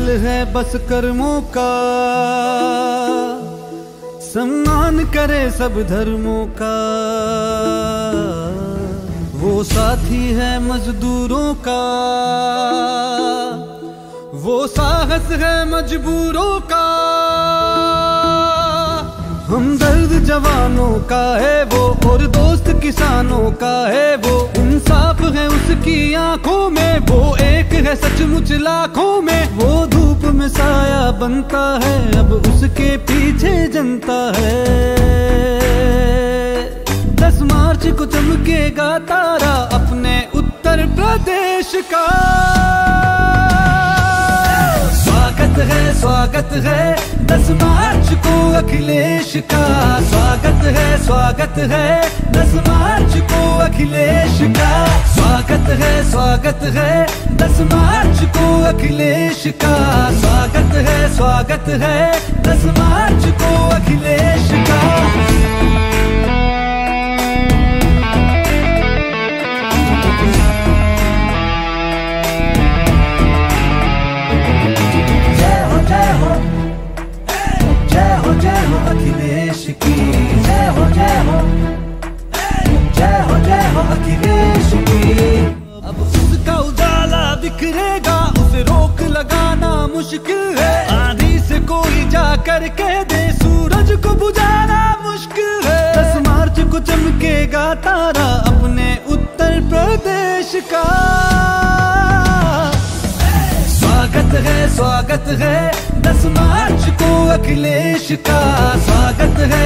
खेल है बस कर्मों का, सम्मान करे सब धर्मों का। वो साथी है मजदूरों का, वो साहस है मजबूरों का। हमदर्द जवानों का है वो, और दोस्त किसानों का है वो। इंसाफ है उसकी आंखों में, वो एक है सचमुच लाखों में। वो धूप में साया बनता है, अब उसके पीछे जनता है। 10 मार्च को चमकेगा तारा अपने उत्तर प्रदेश का। स्वागत है 10 मार्च को अखिलेश का। स्वागत है 10 मार्च को अखिलेश का। स्वागत है 10 मार्च को अखिलेश का। स्वागत है 10 मार्च को अखिलेश का। जय हो अखिलेश की, जय हो अखिलेश की। अब उसका उजाला बिखरेगा, उसे रोक लगाना मुश्किल है। आंधी से कोई जा कर कह दे, सूरज को बुझाना मुश्किल है। 10 मार्च को चमकेगा तारा अपने उत्तर प्रदेश का। स्वागत है 10 मार्च को अखिलेश का। स्वागत है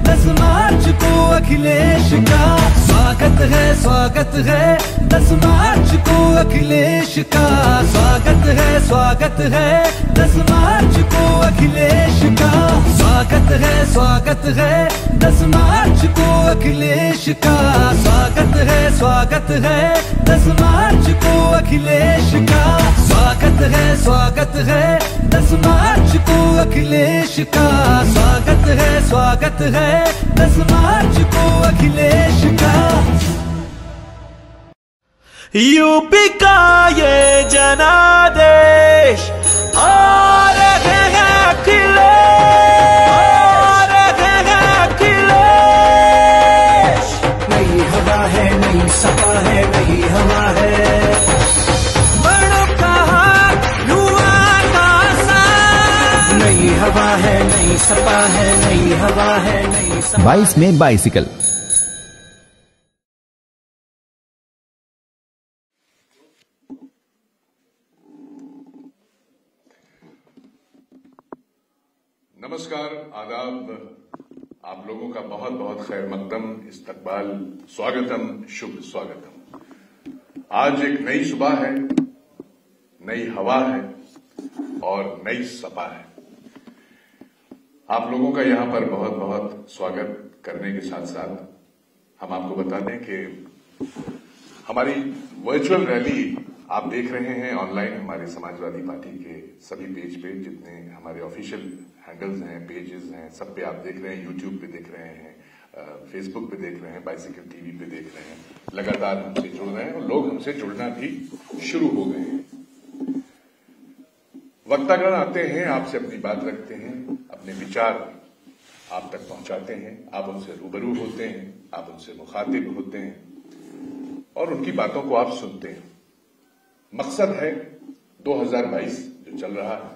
10 मार्च को अखिलेश का। स्वागत है 10 मार्च को अखिलेश का। स्वागत है 10 मार्च को अखिलेश का। स्वागत है 10 मार्च को अखिलेश का। स्वागत है 10 मार्च को अखिलेश का। स्वागत है 10 मार्च को अखिलेश का। स्वागत है 10 मार्च को अखिलेश का। यूपी का ये जनादेश आ रहे हैं अखिलेश। नई हवा है, नई सपा है, नई हवा है। नई हवा है, नई सपा है, नई हवा है, नई सपा। 22 में बाइसिकल। नमस्कार, आदाब। आप लोगों का बहुत बहुत खैर मकदम, इस्तकबाल, स्वागतम, शुभ स्वागतम। आज एक नई सुबह है, नई हवा है और नई सपा है। आप लोगों का यहां पर बहुत बहुत स्वागत करने के साथ साथ हम आपको बता दें कि हमारी वर्चुअल रैली आप देख रहे हैं ऑनलाइन हमारे समाजवादी पार्टी के सभी पेज पे, जितने हमारे ऑफिशियल हैंडल्स हैं, पेजेस हैं, सब पे आप देख रहे हैं। यूट्यूब पे देख रहे हैं, फेसबुक पे देख रहे हैं, बाइसिकल टीवी पे देख रहे हैं। लगातार हमसे जुड़ रहे हैं और लोग हमसे जुड़ना भी शुरू हो गए हैं। वक्तागण आते हैं, आपसे अपनी बात रखते हैं, अपने विचार आप तक पहुंचाते हैं, आप उनसे रूबरू होते हैं, आप उनसे मुखातिब होते हैं और उनकी बातों को आप सुनते हैं। मकसद है 2022 जो चल रहा है,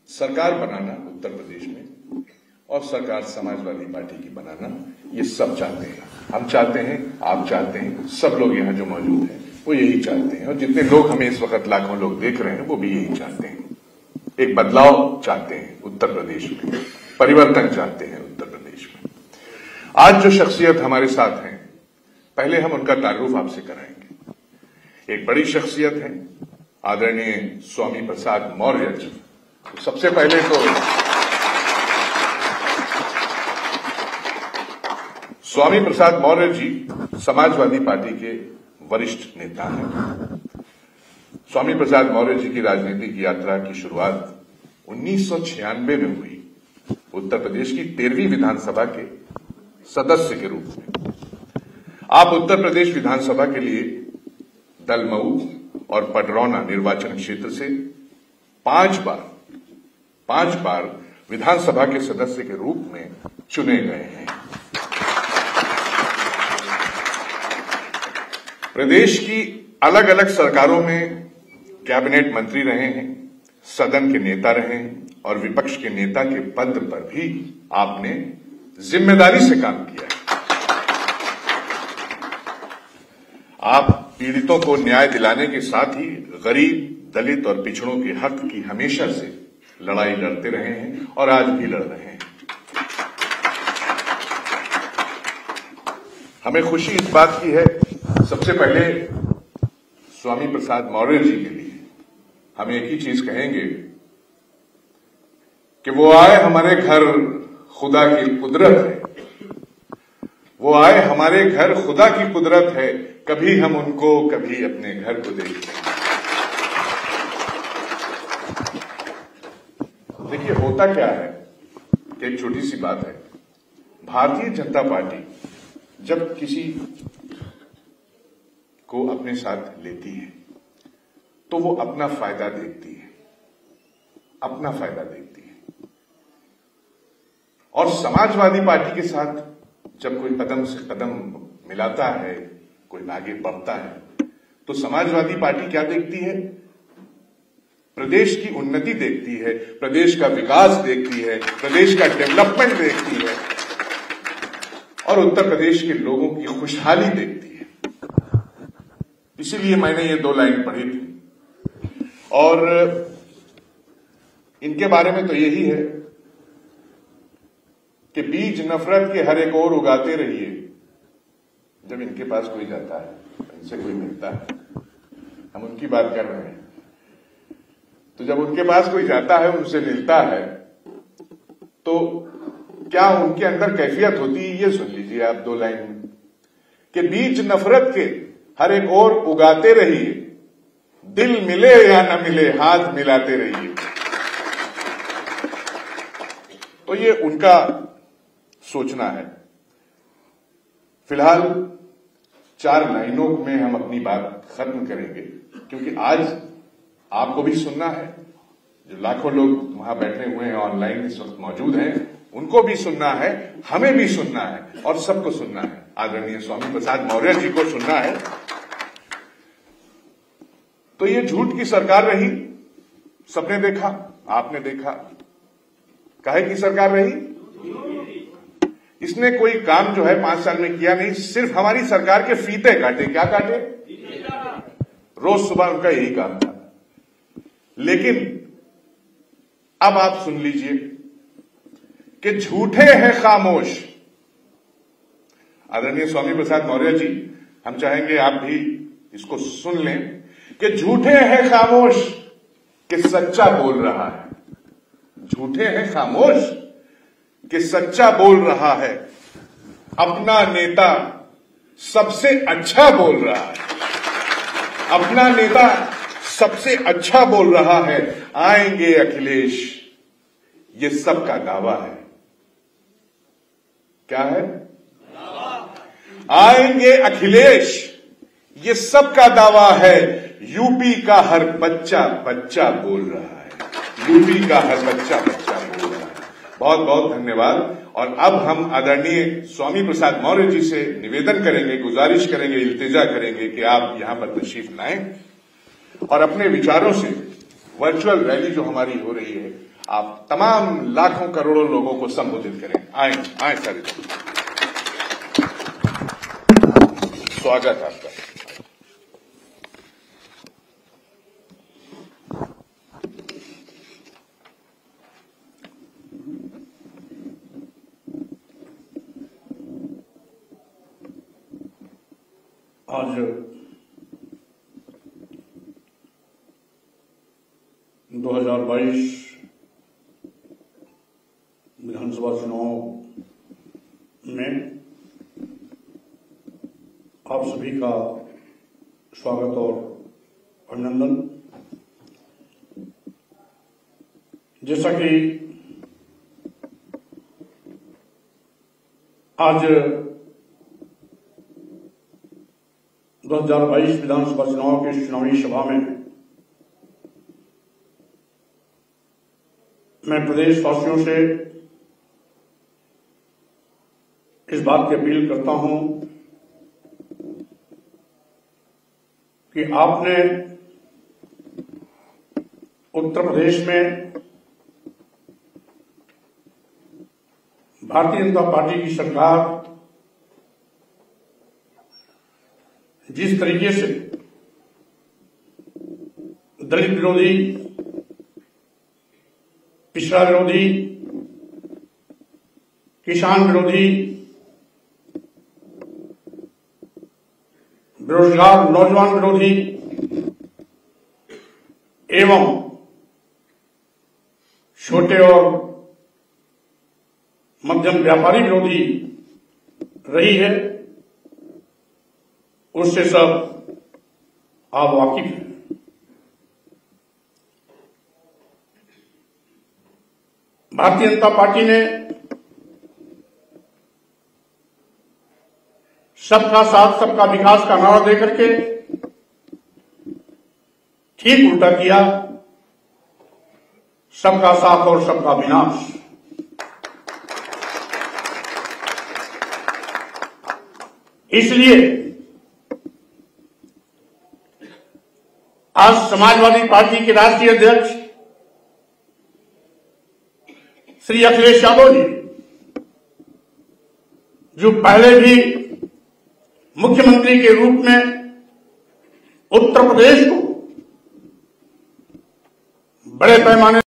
सरकार बनाना उत्तर प्रदेश में और सरकार समाजवादी पार्टी की बनाना, ये सब चाहते हैं। हम चाहते हैं, आप चाहते हैं, सब लोग यहां जो मौजूद हैं वो यही चाहते हैं और जितने लोग हमें इस वक्त लाखों लोग देख रहे हैं वो भी यही चाहते हैं। एक बदलाव चाहते हैं उत्तर प्रदेश में, परिवर्तन चाहते हैं उत्तर प्रदेश में। आज जो शख्सियत हमारे साथ हैं, पहले हम उनका तारुफ आपसे कराएंगे। एक बड़ी शख्सियत है आदरणीय स्वामी प्रसाद मौर्य जी। तो सबसे पहले तो स्वामी प्रसाद मौर्य जी समाजवादी पार्टी के वरिष्ठ नेता हैं। स्वामी प्रसाद मौर्य जी की राजनीतिक यात्रा की शुरुआत 1996 में हुई, उत्तर प्रदेश की 13वीं विधानसभा के सदस्य के रूप में। आप उत्तर प्रदेश विधानसभा के लिए दलमऊ और पडरौना निर्वाचन क्षेत्र से पांच बार विधानसभा के सदस्य के रूप में चुने गए हैं। प्रदेश की अलग अलग सरकारों में कैबिनेट मंत्री रहे हैं, सदन के नेता रहे हैं और विपक्ष के नेता के पद पर भी आपने जिम्मेदारी से काम किया है। आप पीड़ितों को न्याय दिलाने के साथ ही गरीब, दलित और पिछड़ों के हक की हमेशा से लड़ाई लड़ते रहे हैं और आज भी लड़ रहे हैं। हमें खुशी इस बात की है, सबसे पहले स्वामी प्रसाद मौर्य जी के लिए हम एक ही चीज कहेंगे कि वो आए हमारे घर, खुदा की कुदरत है। वो आए हमारे घर, खुदा की कुदरत है। कभी हम उनको, कभी अपने घर को देखते हैं। देखिए, होता क्या है कि एक छोटी सी बात है, भारतीय जनता पार्टी जब किसी को अपने साथ लेती है तो वो अपना फायदा देखती है, अपना फायदा देखती है। और समाजवादी पार्टी के साथ जब कोई कदम से कदम मिलाता है, कोई आगे बढ़ता है, तो समाजवादी पार्टी क्या देखती है? प्रदेश की उन्नति देखती है, प्रदेश का विकास देखती है, प्रदेश का डेवलपमेंट देखती है और उत्तर प्रदेश के लोगों की खुशहाली देखती है। इसीलिए मैंने ये 2 लाइन पढ़ी थी और इनके बारे में तो यही है कि बीज नफरत के हर एक ओर उगाते रहिए। जब इनके पास कोई जाता है, इनसे कोई मिलता है, हम उनकी बात कर रहे हैं, तो जब उनके पास कोई जाता है, उनसे मिलता है, तो क्या उनके अंदर कैफियत होती है, ये सुन लीजिए आप 2 लाइन में कि बीज नफरत के हर एक ओर उगाते रहिए, दिल मिले या न मिले हाथ मिलाते रहिए। तो ये उनका सोचना है। फिलहाल 4 लाइनों में हम अपनी बात खत्म करेंगे, क्योंकि आज आपको भी सुनना है, जो लाखों लोग वहां बैठे हुए हैं, ऑनलाइन इस वक्त मौजूद हैं, उनको भी सुनना है, हमें भी सुनना है और सबको सुनना है। आदरणीय स्वामी प्रसाद मौर्य जी को सुनना है। तो ये झूठ की सरकार रही, सबने देखा, आपने देखा। काहे की सरकार रही? इसने कोई काम जो है 5 साल में किया नहीं, सिर्फ हमारी सरकार के फीते काटे। क्या काटे? रोज सुबह उनका यही काम था। लेकिन अब आप सुन लीजिए कि झूठे हैं खामोश। आदरणीय स्वामी प्रसाद मौर्य जी, हम चाहेंगे आप भी इसको सुन लें कि झूठे हैं खामोश कि सच्चा बोल रहा है। झूठे हैं खामोश कि सच्चा बोल रहा है। अपना नेता सबसे अच्छा बोल रहा है। अपना नेता सबसे अच्छा बोल रहा है। आएंगे अखिलेश, ये सबका दावा है। क्या है? आएंगे अखिलेश, ये सबका दावा है। यूपी का हर बच्चा बच्चा बोल रहा है। यूपी का हर बच्चा बच्चा बोल रहा है। बहुत बहुत धन्यवाद। और अब हम आदरणीय स्वामी प्रसाद मौर्य जी से निवेदन करेंगे, गुजारिश करेंगे, इल्तिजा करेंगे कि आप यहां पर तशरीफ लाएं और अपने विचारों से वर्चुअल रैली जो हमारी हो रही है, आप तमाम लाखों करोड़ों लोगों को संबोधित करें। आए सारे, स्वागत आपका। आज 2022 विधानसभा चुनाव में आप सभी का स्वागत और अभिनंदन। जैसा कि आज 2022 विधानसभा चुनाव की चुनावी सभा में मैं प्रदेशवासियों से इस बात की अपील करता हूं कि आपने उत्तर प्रदेश में भारतीय जनता पार्टी की सरकार जिस तरीके से दलित विरोधी, पिछड़ा विरोधी, किसान विरोधी, बेरोजगार नौजवान विरोधी एवं छोटे और मध्यम व्यापारी विरोधी रही है, उससे सब आप वाकिफ हैं। भारतीय जनता पार्टी ने सबका साथ सबका विकास का नारा देकर के ठीक उल्टा किया, सबका साथ और सबका विनाश। इसलिए आज समाजवादी पार्टी के राष्ट्रीय अध्यक्ष श्री अखिलेश यादव जी, जो पहले भी मुख्यमंत्री के रूप में उत्तर प्रदेश को बड़े पैमाने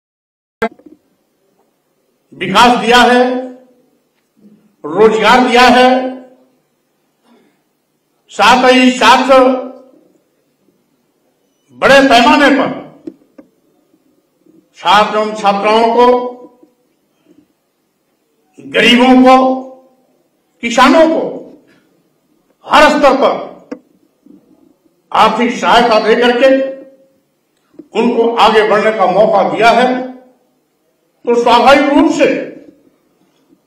विकास दिया है, रोजगार दिया है, साथ ही साथ बड़े पैमाने पर छात्र एवं छात्राओं को, गरीबों को, किसानों को हर स्तर पर आर्थिक सहायता देकर के उनको आगे बढ़ने का मौका दिया है। तो स्वाभाविक रूप से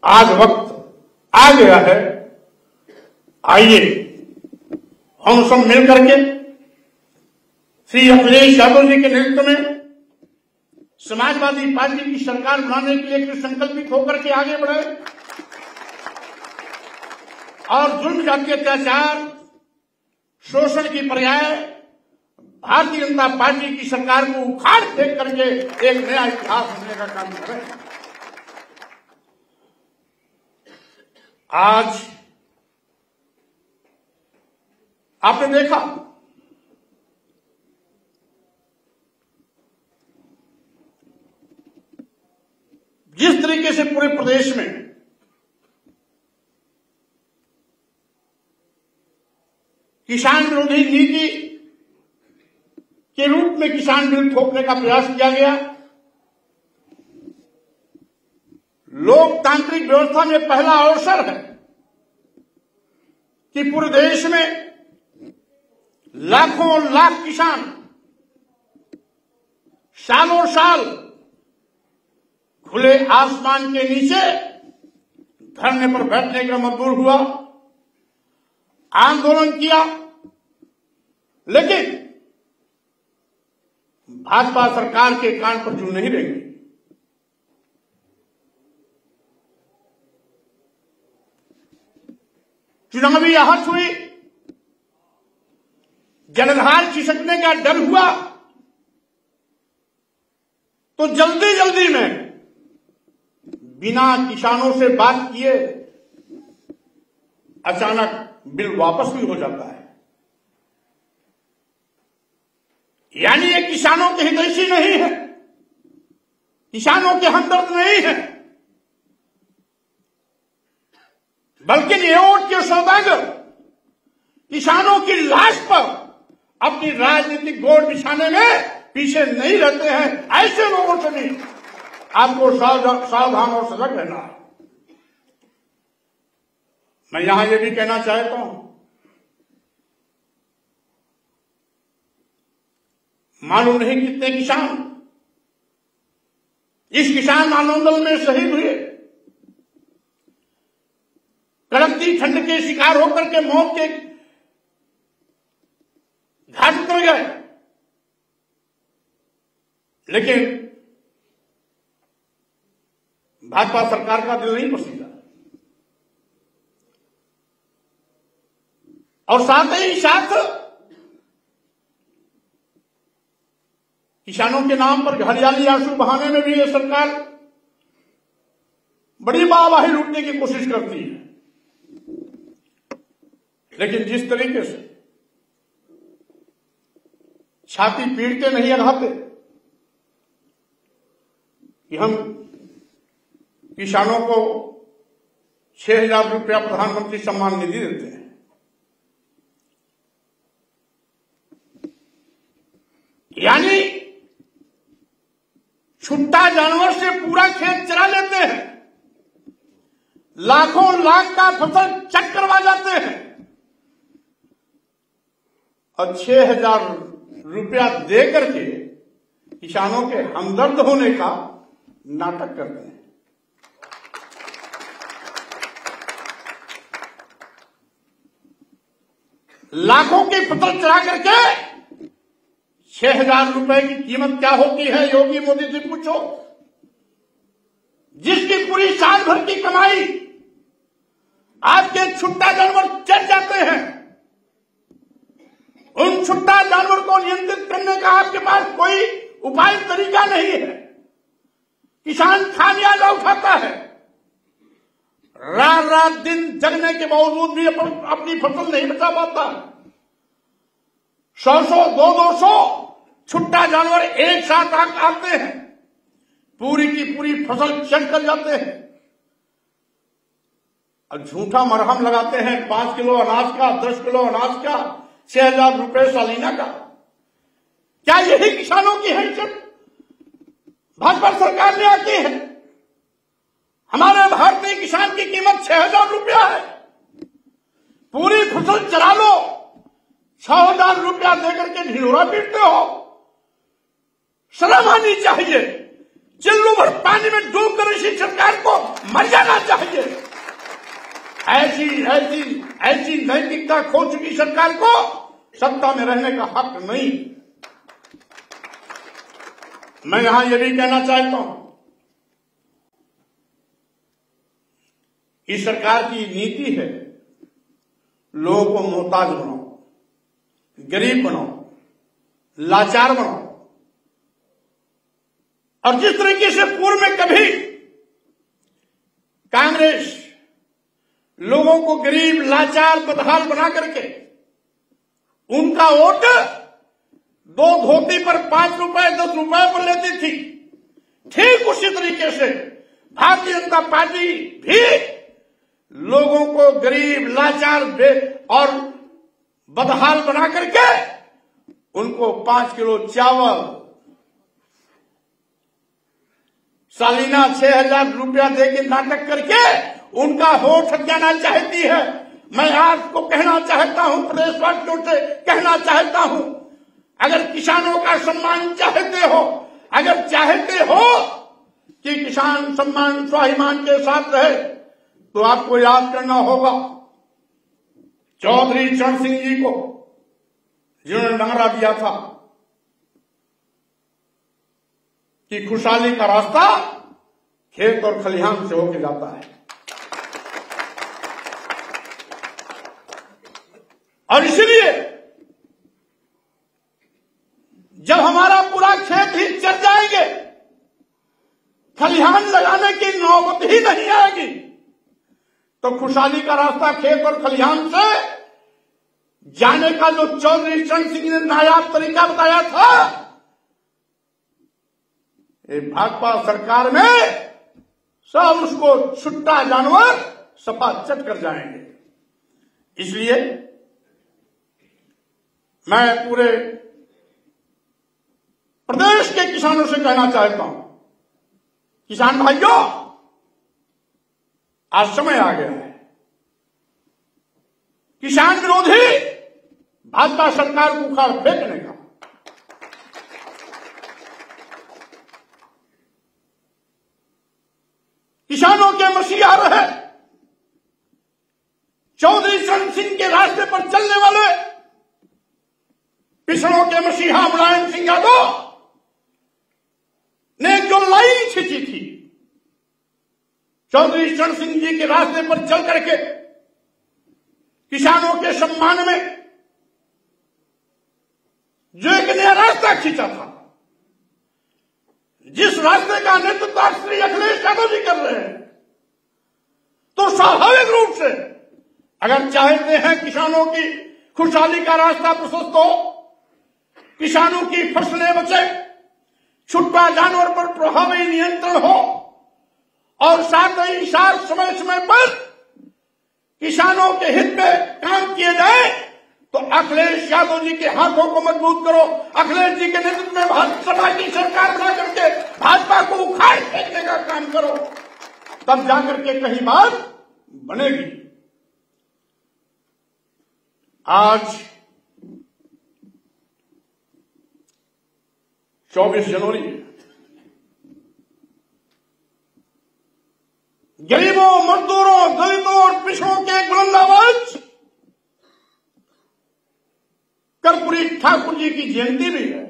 आज वक्त आ गया है, आइए हम सब मिलकर के श्री अखिलेश यादव जी के नेतृत्व में समाजवादी पार्टी की सरकार बनाने के लिए संकल्पित होकर के आगे बढ़े और जुल्म, जाति, अत्याचार, शोषण की पर्याय भारतीय जनता पार्टी की सरकार को उखाड़ फेंक करके एक नया इतिहास लिखने का काम करें। आज आपने देखा जिस तरीके से पूरे प्रदेश में किसान विरोधी नीति के रूप में किसान बिल थोपने का प्रयास किया गया, लोकतांत्रिक व्यवस्था में पहला अवसर है कि पूरे देश में लाखों लाख किसान सालों साल खुले आसमान के नीचे धरने पर बैठने का मजबूर हुआ, आंदोलन किया, लेकिन भाजपा सरकार के कान पर जू नहीं रहेंगे। चुनावी आहत हुई, जलधार खिसकने का डर हुआ, तो जल्दी जल्दी में बिना किसानों से बात किए अचानक बिल वापस भी हो जाता है। यानी ये किसानों के हितैषी नहीं है, किसानों के हमदर्द नहीं है, बल्कि ये वोट के सौदागर किसानों की लाश पर अपनी राजनीतिक गोड़ बिछाने में पीछे नहीं रहते हैं। ऐसे लोगों से भी आपको सावधान और सजग रहना है। मैं यहां यह भी कहना चाहता हूं, मालूम नहीं कितने किसान इस किसान आंदोलन में शहीद हुए, कड़कती ठंड के शिकार होकर के मौत के घाट उतर गए, लेकिन भाजपा सरकार का दिल नहीं पसीजा। और साथ ही साथ किसानों के नाम पर हरियाली आंसू बहाने में भी ये सरकार बड़ी वाहवाही लूटने की कोशिश करती है। लेकिन जिस तरीके से छाती पीट के नहीं अघाते कि हम किसानों को 6,000 रुपया प्रधानमंत्री सम्मान निधि देते हैं, यानी छुट्टा जानवर से पूरा खेत चरा लेते हैं, लाखों लाख का फसल चट करवा जाते हैं और 6,000 रुपया दे करके किसानों के हमदर्द होने का नाटक करते हैं। लाखों की फसल चढ़ा करके 6,000 रुपए की कीमत क्या होती है योगी मोदी से पूछो। जिसकी पूरी साल भर की कमाई आपके छुट्टा जानवर चल जाते हैं, उन छुट्टा जानवर को नियंत्रित करने का आपके पास कोई उपाय तरीका नहीं है। किसान खामियाजा उठाता है, रात रात दिन जगने के बावजूद भी अपनी फसल नहीं बचा पाता। 100 200 छुट्टा जानवर एक साथ आते हैं, पूरी की पूरी फसल चट कर जाते हैं और झूठा मरहम लगाते हैं 5 किलो अनाज का, 10 किलो अनाज का, 6,000 रुपए सालीना का। क्या यही किसानों की हैसियत भाजपा सरकार में आती है? हमारे भारतीय किसान की कीमत 6,000 रुपया है, पूरी फसल चला लो 6,000 रुपया देकर के ढिढोरा पीटते हो। शर्म आनी चाहिए, चिल्लू भर पानी में डूब कर इसी सरकार को मर जाना चाहिए। ऐसी ऐसी ऐसी नैतिकता खो चुकी सरकार को सत्ता में रहने का हक नहीं। मैं यहां यह भी कहना चाहता हूं, इस सरकार की नीति है लोगों को मोहताज बनाओ, गरीब बनाओ, लाचार बनाओ। और जिस तरीके से पूर्व में कभी कांग्रेस लोगों को गरीब, लाचार, बदहाल बना करके उनका वोट 2 धोती पर 5 रुपए 10 रुपए पर लेती थी, ठीक उसी तरीके से भारतीय जनता पार्टी भी लोगों को गरीब, लाचार और बदहाल बना करके उनको 5 किलो चावल, सालीना 6,000 रुपया देके नाटक करके उनका वोट हथियाना चाहती है। मैं आपको कहना चाहता हूं, प्रदेशवासियों से कहना चाहता हूं, अगर किसानों का सम्मान चाहते हो, अगर चाहते हो कि किसान सम्मान स्वाभिमान के साथ रहे, तो आपको याद करना होगा चौधरी चरण सिंह जी को, जिन्होंने नारा दिया था कि खुशहाली का रास्ता खेत और खलिहान से होकर जाता है। और इसलिए जब हमारा पूरा खेत ही चल जाएंगे, खलिहान लगाने की नौबत ही नहीं आएगी, तो खुशहाली का रास्ता खेत और खलिहान से जाने का जो चौधरी चरण सिंह ने नायाब तरीका बताया था, ये भाजपा सरकार में सब उसको छुट्टा जानवर सपा चट कर जाएंगे। इसलिए मैं पूरे प्रदेश के किसानों से कहना चाहता हूं, किसान भाइयों, आज समय आ गया है किसान विरोधी भाजपा सरकार को उखाड़ फेंकने का। किसानों के मसीहा रहे चौधरी चरण सिंह के रास्ते पर चलने वाले पिछड़ों के मसीहा मुलायम सिंह यादव ने जो लाइन खींची थी, चौधरी चरण सिंह जी के रास्ते पर चल करके किसानों के सम्मान में जो एक नया रास्ता खींचा था, जिस रास्ते का नेतृत्व श्री अखिलेश यादव जी कर रहे हैं, तो स्वाभाविक रूप से अगर चाहते हैं किसानों की खुशहाली का रास्ता प्रशस्त हो, किसानों की फसलें बचे, छुट्टा जानवर पर प्रभावी नियंत्रण हो और साथ ही साथ समय समय पर किसानों के हित में काम किए जाए, तो अखिलेश यादव जी के हाथों को मजबूत करो, अखिलेश जी के नेतृत्व में भाजपा की सरकार बना करके भाजपा को उखाड़ फेंकने का काम करो, तब जाकर के कहीं बात बनेगी। आज 24 जनवरी है। गरीबों, मजदूरों, दलितों और पिछड़ों के बुलंद आवाज कर्पूरी ठाकुर जी की जयंती भी है।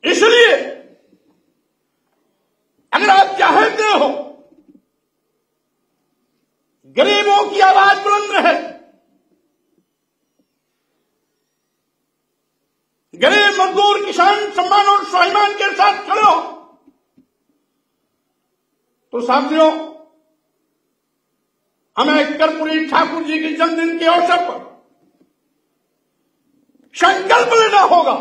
इसलिए अगर आप चाहते हो गरीबों की आवाज बुलंद रहे, गरीब मजदूर किसान सम्मान और स्वाभिमान के साथ खड़े हो, तो साथियों हमें कर्पूरी ठाकुर जी के जन्मदिन के अवसर पर संकल्प लेना होगा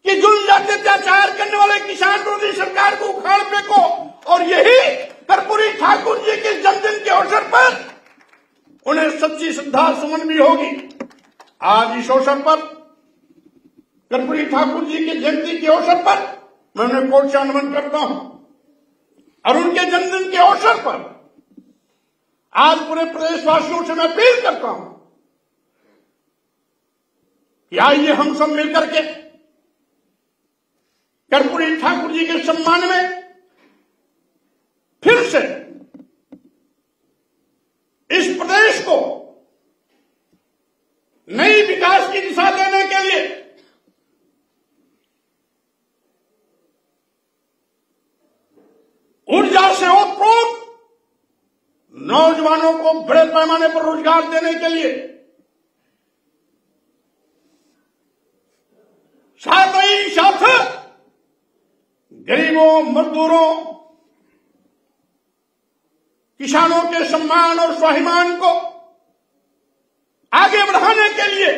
कि जुल्म जाति अत्याचार करने वाले किसान विरोधी सरकार को उखाड़ फेंको, और यही कर्पूरी ठाकुर जी के जन्मदिन के अवसर पर उन्हें सच्ची श्रद्धा सुमन भी होगी। आज इस अवसर पर कर्पूरी ठाकुर जी की जयंती के अवसर पर मैं उन्हें कोट से नमन करता हूं, और उनके जन्मदिन के अवसर पर आज पूरे प्रदेशवासियों से मैं अपील करता हूं कि आइए हम सब मिलकर के कर्पूरी ठाकुर जी के सम्मान में फिर से इस प्रदेश को नई विकास की दिशा देने के लिए ऊर्जा से ओतप्रोत नौजवानों को बड़े पैमाने पर रोजगार देने के लिए, साथ ही साथ गरीबों, मजदूरों, किसानों के सम्मान और स्वाभिमान को आगे बढ़ाने के लिए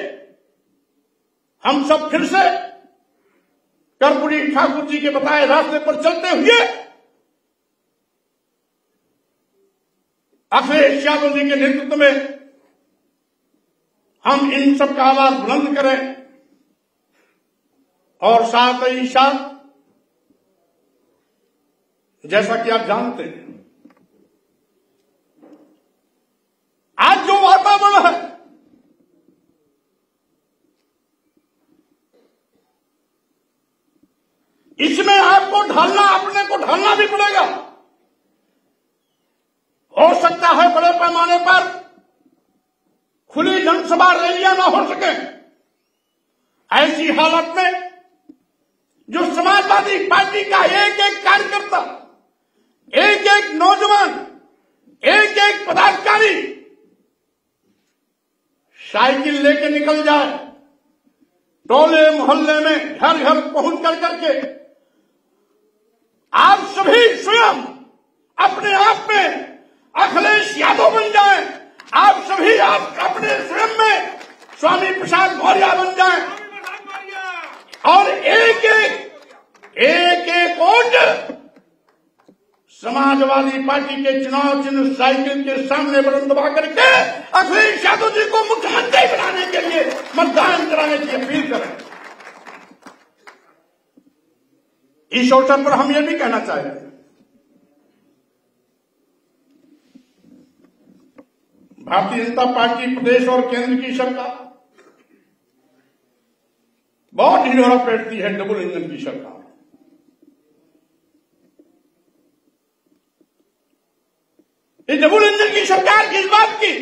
हम सब फिर से कर्पूरी ठाकुर जी के बताए रास्ते पर चलते हुए अखिलेश यादव जी के नेतृत्व में हम इन सब का आवाज बुलंद करें, और साथ ही साथ जैसा कि आप जानते हैं आज जो वातावरण है, इसमें आपको ढालना, अपने को ढालना भी पड़ेगा। हो सकता है बड़े पैमाने पर खुली जनसभा रैलियां ना हो सके, ऐसी हालत में जो समाजवादी पार्टी का एक एक कार्यकर्ता, एक एक नौजवान, एक एक पदाधिकारी साइकिल लेके निकल जाए, टोले मोहल्ले में घर घर पहुंच कर करके आप सभी स्वयं अपने आप में अखिलेश यादव बन जाएं, आप सभी आप अपने स्वयं में स्वामी प्रसाद मौर्य बन जाएं, और एक एक वोट समाजवादी पार्टी के चुनाव चिन्ह साइकिल के सामने बुलंद दबा करके अखिलेश यादव जी को मुख्यमंत्री बनाने के लिए मतदान कराने की अपील करें। इस अवसर पर हम यह भी कहना चाहते हैं, भारतीय जनता पार्टी प्रदेश और केंद्र की सरकार बहुत ढिढोरा पीटती है डबल इंजन की सरकार। ये डबल इंजन की सरकार किस बात की?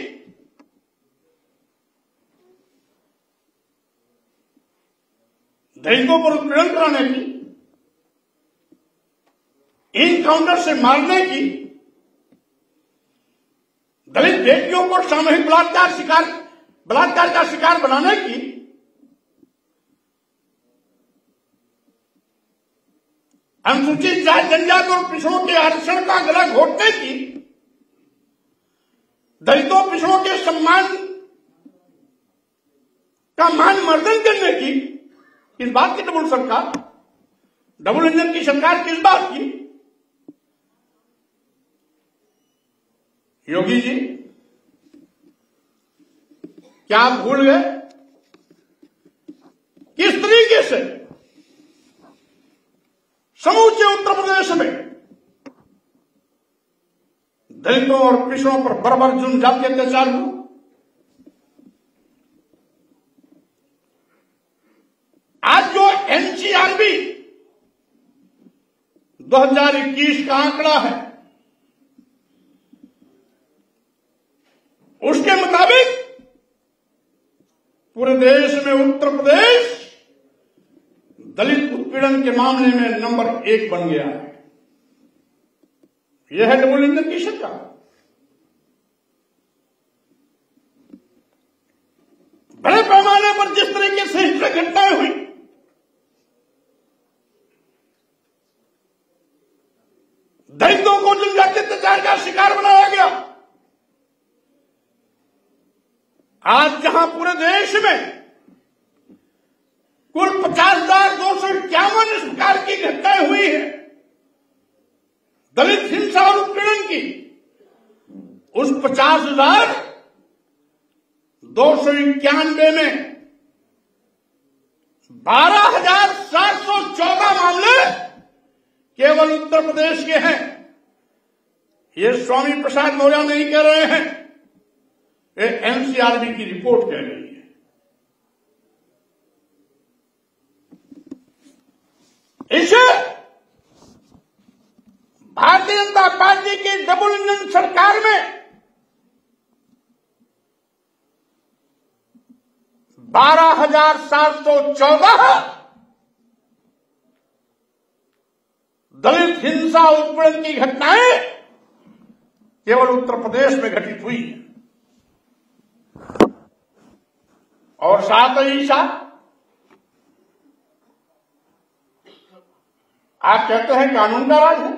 दलितों पर उत्पीड़न कराने की, इनकाउंटर से मारने की, दलित बेटियों को सामूहिक बलात्कार का शिकार बनाने की, अनुसूचित जाति जनजाति और पिछड़ों के आरक्षण का गला घोटने की, दलितों पिछड़ों के सम्मान का मान मर्दन करने की, किस बात की डबल इंजन की सरकार किस बात की? योगी जी, क्या आप भूल गए किस तरीके से समूचे उत्तर प्रदेश में दलितों और पिछड़ों पर बर्बर जुल्म जाति अत्याचार हुआ? आज जो एनसीआरबी 2021 का आंकड़ा है, उसके मुताबिक पूरे देश में उत्तर प्रदेश दलित उत्पीड़न के मामले में नंबर 1 बन गया है। यह है डबल इंजन की सरकार। बड़े पैमाने पर जिस तरीके से हिंसक घटनाएं हुई, दलितों को जनजातीय अत्याचार का शिकार बनाया गया, आज जहां पूरे देश में कुल 50,251 इस प्रकार की घटनाएं हुई है दलित हिंसा और उत्पीड़न की, उस 50,291 में 12,714 मामले केवल उत्तर प्रदेश के हैं। ये स्वामी प्रसाद मौर्य नहीं कह रहे हैं, ये एनसीआरबी की रिपोर्ट कह रही है। इसे भारतीय जनता पार्टी की डबल इंजन सरकार में 12,714 दलित हिंसा उत्पीड़न की घटनाएं केवल उत्तर प्रदेश में घटित हुई है। और साथ ही साथ आप कहते हैं कानून का राज है।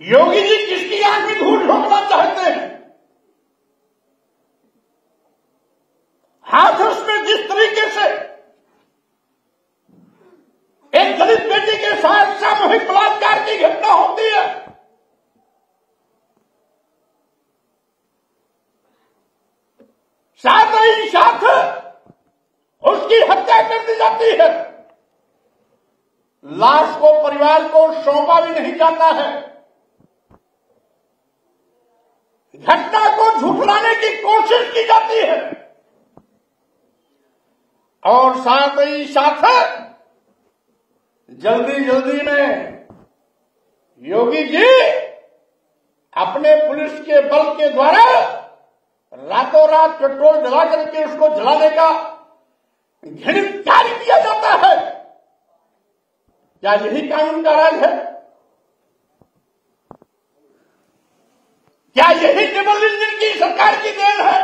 योगी जी किसकी आंख में धूल झोंकना चाहते हैं? हाथरस में जिस तरीके से एक दलित बेटी के साथ सामूहिक बलात्कार की घटना होती है, साथ ही साथ उसकी हत्या कर दी जाती है, लाश को परिवार को सौंपा भी नहीं जाता है, घटना को झुठलाने की कोशिश की जाती है, और साथ ही साथ जल्दी में योगी जी अपने पुलिस के बल के द्वारा रातों रात पेट्रोल जला करके उसको जलाने का घृणित कार्य किया जाता है। क्या यही कानून का राज है? क्या यही डबल इंजन की सरकार की देन है?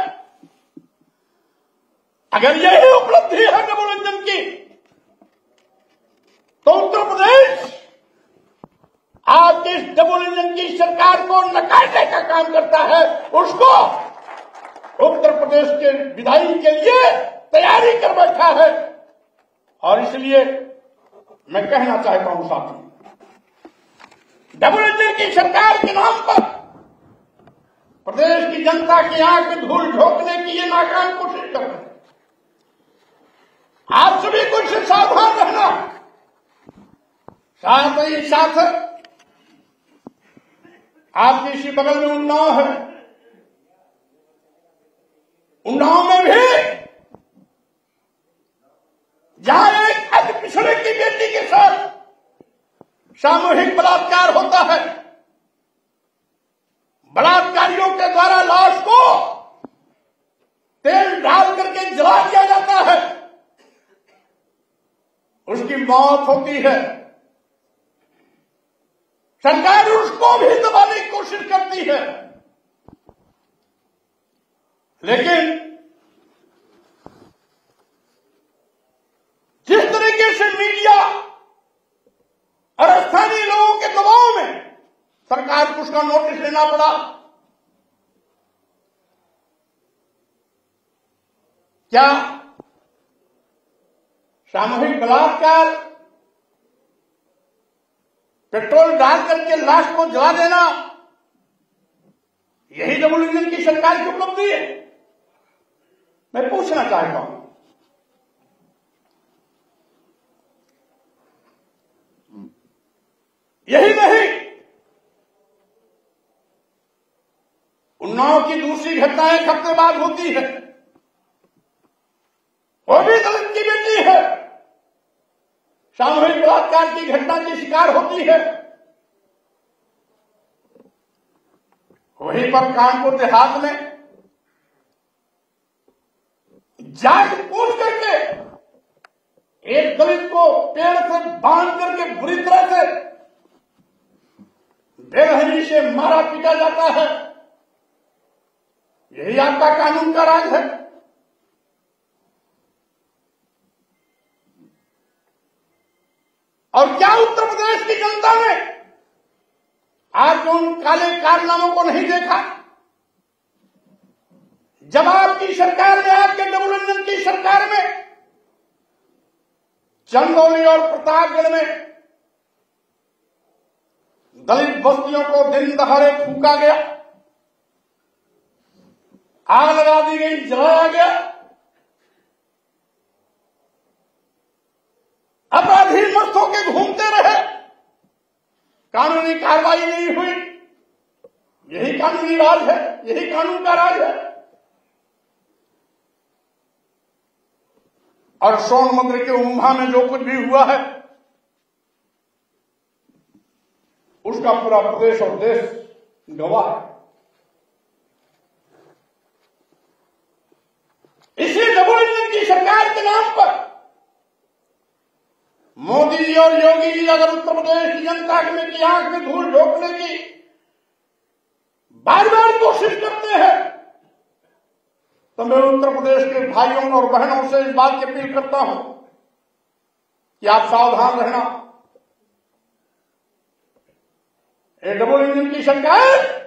अगर यही उपलब्धि है डबल इंजन की, तो उत्तर प्रदेश आज इस डबल इंजन की सरकार को नकारने का काम करता है, उसको उत्तर प्रदेश के विधायी के लिए तैयारी कर बैठा है। और इसलिए मैं कहना चाहता हूं साथियों, डबल इंजन की सरकार के नाम पर प्रदेश की जनता की आंख में धूल झोंकने की ये नाकाम कोशिश कर रहे हैं। आप सभी को इससे सावधान रहना। साथ ही साथ आपके इसी बगल में उन्नाव है, उन्नाव में भी जहां एक अति पिछड़े की बेटी के साथ सामूहिक बलात्कार होता है, बलात्कारियों के द्वारा लाश को तेल डाल करके जला दिया जाता मौत होती है, सरकार उसको भी दबाने की कोशिश करती है। लेकिन जिस तरीके से मीडिया और स्थानीय लोगों के दबाव में सरकार को उसका नोटिस लेना पड़ा, क्या सामूहिक बलात्कार, पेट्रोल डाल करके लाश को जला देना, यही डबल इंजन की सरकार की उपलब्धि है? मैं पूछना चाहता हूं। यही नहीं, उन्नाव की दूसरी घटना एक हफ्ते बाद होती है, वो भी दलित की बेटी है, सामूहिक बलात्कार की घटना की शिकार होती है। वहीं पर कानपुर देहात में जाग पूछ करके एक दलित को पेड़ से बांध करके बुरी तरह से बेरहमी से मारा पीटा जाता है। यही आपका कानून का राज है? और क्या उत्तर प्रदेश की जनता ने आज उन काले कारनामों को नहीं देखा? जब आपकी सरकार में, आपके डबल इंजन की सरकार में चंदौली और प्रतापगढ़ में दलित बस्तियों को दिन दहाड़े फूका गया, आग लगा दी गई, जलाया गया, अपराधी मस्त होकर घूमते रहे, कानूनी कार्रवाई नहीं हुई। यही कानूनी राज है, यही कानून का राज है। और सोनभद्र के उम्भा में जो कुछ भी हुआ है उसका पूरा प्रदेश और देश गवाह है। इसी डबल इंजन की सरकार के नाम पर मोदी जी और योगी जी अगर उत्तर प्रदेश की जनता की आंख में धूल झोंकने की बार बार कोशिश करते हैं, तो मैं उत्तर प्रदेश के भाइयों और बहनों से इस बात की अपील करता हूं कि आप सावधान रहना। ये डबल इंजन की सरकार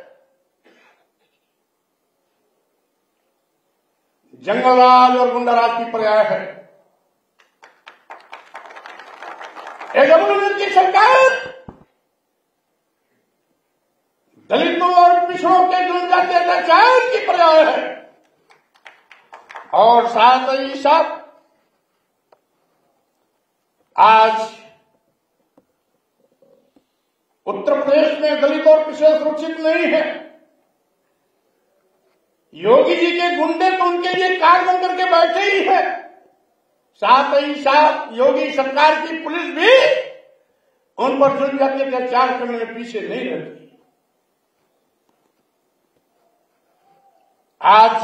जंगलराज और गुंडाराज की पर्याय है। ये डबल इंजन की सरकार दलितों और पिछड़ों के जनजातीय अत्याचार की पर्याय है। और साथ ही साथ आज उत्तर प्रदेश में दलित और पिछड़े सुरक्षित नहीं है। योगी जी के गुंडे तो उनके लिए कार बन करके बैठे ही है, साथ ही साथ योगी सरकार की पुलिस भी उन पर जनजातीय अत्याचार करने में पीछे नहीं रहती। आज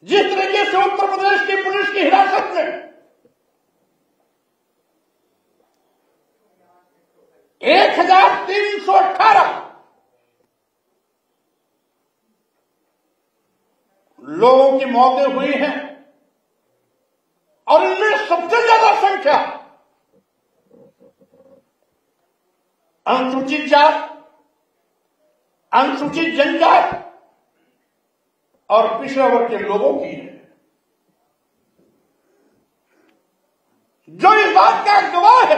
जिस तरीके से उत्तर प्रदेश की पुलिस की हिरासत में 1318 लोगों की मौतें हुई हैं और इनमें सबसे ज्यादा संख्या अनुसूचित जात, अनुसूचित जनजाति और पिछड़े वर्ग के लोगों की है, जो इस बात का गवाह है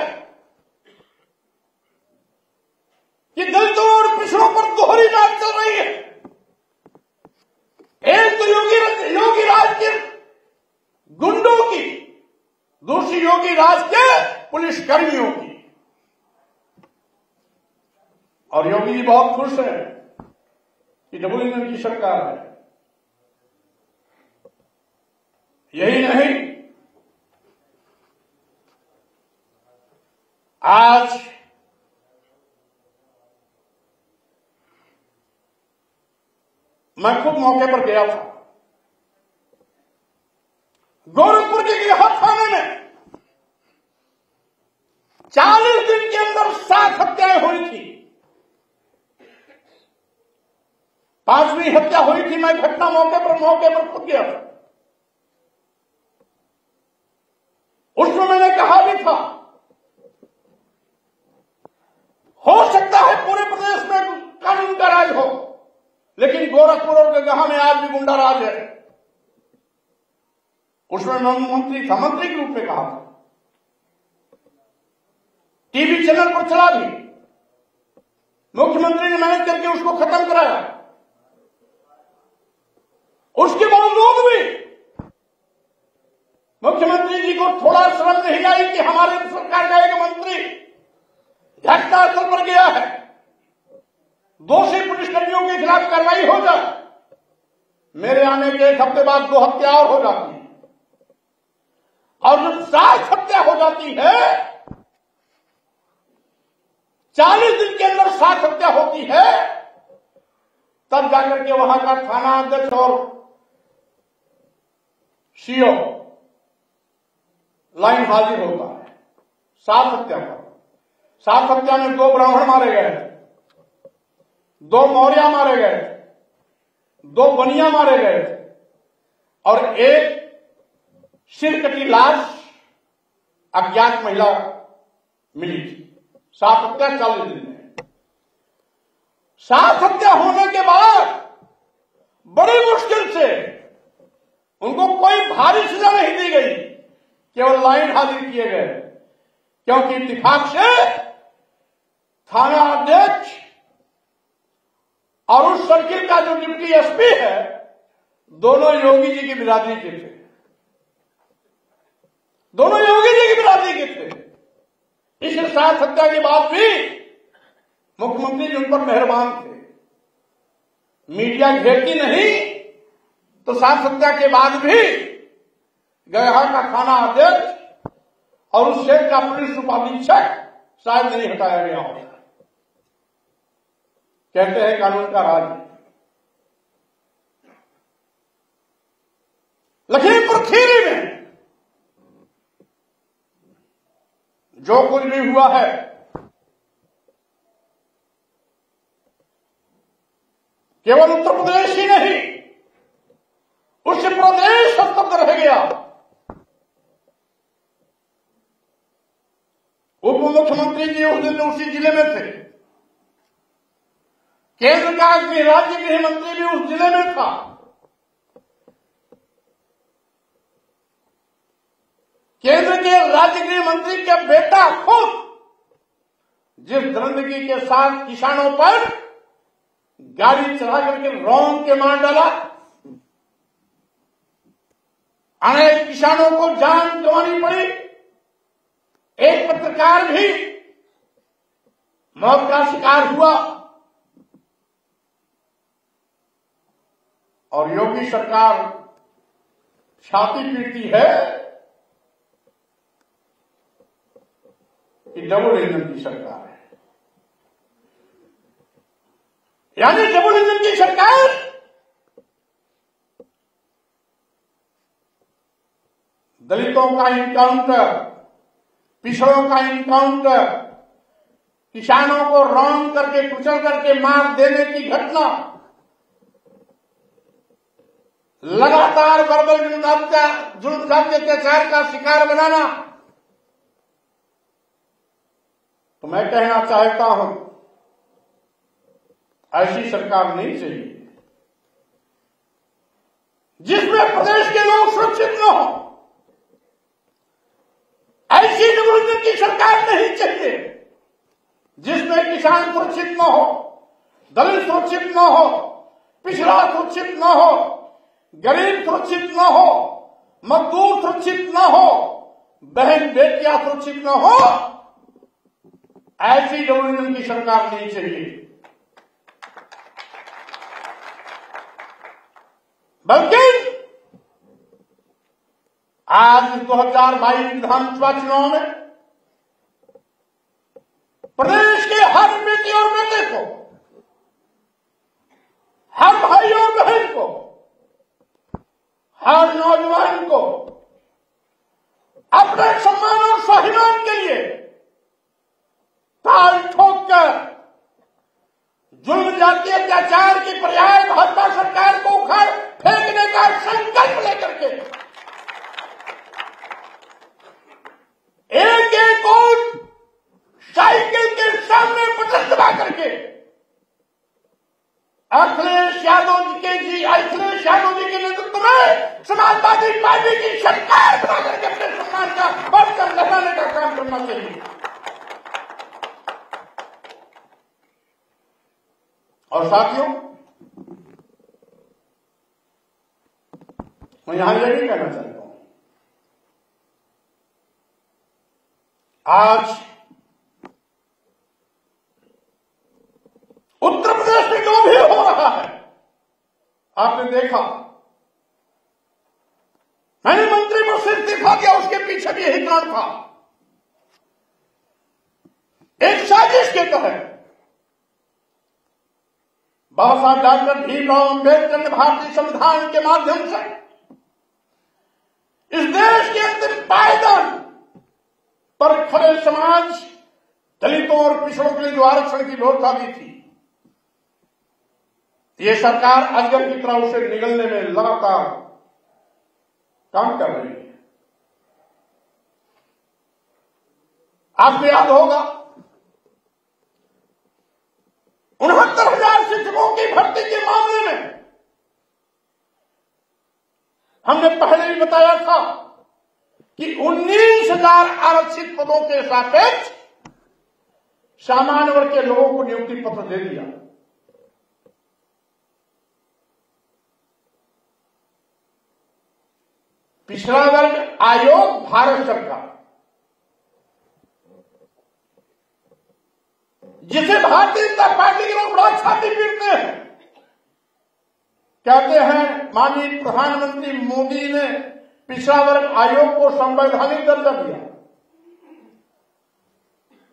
कि दलितों और पिछड़ों पर दोहरी नाच चल रही है। एक तो योगी राज के गुंडों की, दूसरी योगी राज के पुलिस कर्मियों की। और योगी जी बहुत खुश है कि डबल इंजन की सरकार है। यही नहीं, आज मैं खुद मौके पर गया था। गोरखपुर के थाने में 5वीं हत्या हुई थी, मैं घटना मौके पर खुद गया था। उसमें मैंने कहा भी था, हो सकता है पूरे प्रदेश में कानून का राज हो, लेकिन गोरखपुर और गंगा में आज भी गुंडा राज है। उसमें मैं मंत्री था, मंत्री के रूप में कहा था, टीवी चैनल पर चला भी, मुख्यमंत्री ने मैनेज करके उसको खत्म कराया। उसके बावजूद भी मुख्यमंत्री जी को थोड़ा शर्म नहीं आई कि हमारे सरकार का एक मंत्री घटनास्थल पर गया है, दोषी पुलिसकर्मियों के खिलाफ कार्रवाई हो जाए। मेरे आने के 1 हफ्ते बाद 2 हत्या और हो जाती है, और जब 7 हत्या हो जाती है, 40 दिन के अंदर 7 हत्या होती है, तब जाकर के वहां का थाना अध्यक्ष और सीओ लाइन हाजिर होता है। 7 हत्या का, 7 हत्या में 2 ब्राह्मण मारे गए, 2 मौर्या मारे गए, 2 बनिया मारे गए, और 1 सिरकटी लाश अज्ञात महिला मिली थी। 7 हत्या 40 दिन में। 7 हत्या होने के बाद बड़ी मुश्किल से उनको कोई भारी सजा नहीं दी गई, केवल लाइन हाजिर किए गए, क्योंकि इत्तेफाक से थाना अध्यक्ष और उस सर्किल का जो डिप्टी एसपी है, दोनों योगी जी की बिरादरी के थे, दोनों योगी जी की बिरादरी के थे। इस 7 हत्या के बाद भी मुख्यमंत्री जी उन पर मेहरबान थे। मीडिया घेरती नहीं तो 7 हत्या के बाद भी गया का थाना अध्यक्ष और उस शहर का पुलिस उपाधीक्षक शायद नहीं हटाया गया होगा। कहते हैं कानून का राज। लखीमपुर खीरी में जो कुछ भी हुआ है, केवल उत्तर प्रदेश ही नहीं, उससे प्रदेश स्तब्ध रह गया। उप मुख्यमंत्री जी उस दिन उसी जिले में थे, केंद्र का राज्य गृह मंत्री भी उस जिले में था। केंद्र के राज्य गृह मंत्री का बेटा खुद जिस दरिंदगी के साथ किसानों पर गाड़ी चला करके रौंद के मार डाला, अनेक किसानों को जान गंवानी पड़ी, एक पत्रकार भी मौत का शिकार हुआ, और योगी सरकार छाती पीटती है कि डबल इंजन की सरकार है। यानी डबल इंजन की सरकार दलितों का इनकाउंटर, पिछड़ों का इनकाउंटर, किसानों को रौंद करके कुचल करके मार देने की घटना, लगातार वर्बल जुल्म अत्याचार का शिकार बनाना, तो मैं कहना चाहता हूं ऐसी सरकार नहीं चाहिए जिसमें प्रदेश के लोग सुरक्षित न हो। ऐसी डबल की सरकार नहीं चाहिए जिसमें किसान सुरक्षित न हो, दलित सुरक्षित न हो, पिछड़ा सुरक्षित न हो, गरीब सुरक्षित न हो, मजदूर सुरक्षित न हो, बहन बेटियां सुरक्षित न हो। ऐसी डबल की सरकार नहीं चाहिए, बल्कि आज 2022 विधानसभा चुनाव में प्रदेश के हर बेटी और बेटे को, हर भाई और बहन को, हर नौजवान को अपने सम्मान और स्वाभिमान के लिए ताल ठोक कर जुल्म जाति अत्याचार की पर्याय भाजपा सरकार को उखाड़ फेंकने का संकल्प लेकर के एक एक वोट साइकिल के सामने बटन दबा करके अखिलेश यादव जी के नेतृत्व में समाजवादी पार्टी की सरकार बना करके अपने सम्मान का बढ़कर लगाने का काम करना चाहिए। और साथियों, मैं यहां यह भी कहना चाहता हूं, आज उत्तर प्रदेश में जो भी हो रहा है आपने देखा। मैंने मंत्री को सिर्फ इस्तीफा दिया, उसके पीछे भी यही कारण था। एक साजिश के तहत बाबा साहब डॉक्टर भीमराव अम्बेडकर ने भारतीय संविधान के माध्यम से इस देश के अंतिम पायदान पर खड़े समाज, दलितों और पिछड़ों के लिए जो आरक्षण की व्यवस्था दी थी, ये सरकार अजगर की तरह उसे निगलने में लगातार काम कर रही है। आपको याद होगा 69,000 शिक्षकों की भर्ती के मामले में हमने पहले ही बताया था कि 19,000 आरक्षित पदों के सापेक्ष सामान्य वर्ग के लोगों को नियुक्ति पत्र दे दिया। पिछड़ा वर्ग आयोग भारत सरकार, जिसे भारतीय जनता पार्टी के लोग बड़ा छाती पीटते हैं, कहते हैं माननीय प्रधानमंत्री मोदी ने पिछड़ा वर्ग आयोग को संवैधानिक दर्जा दिया।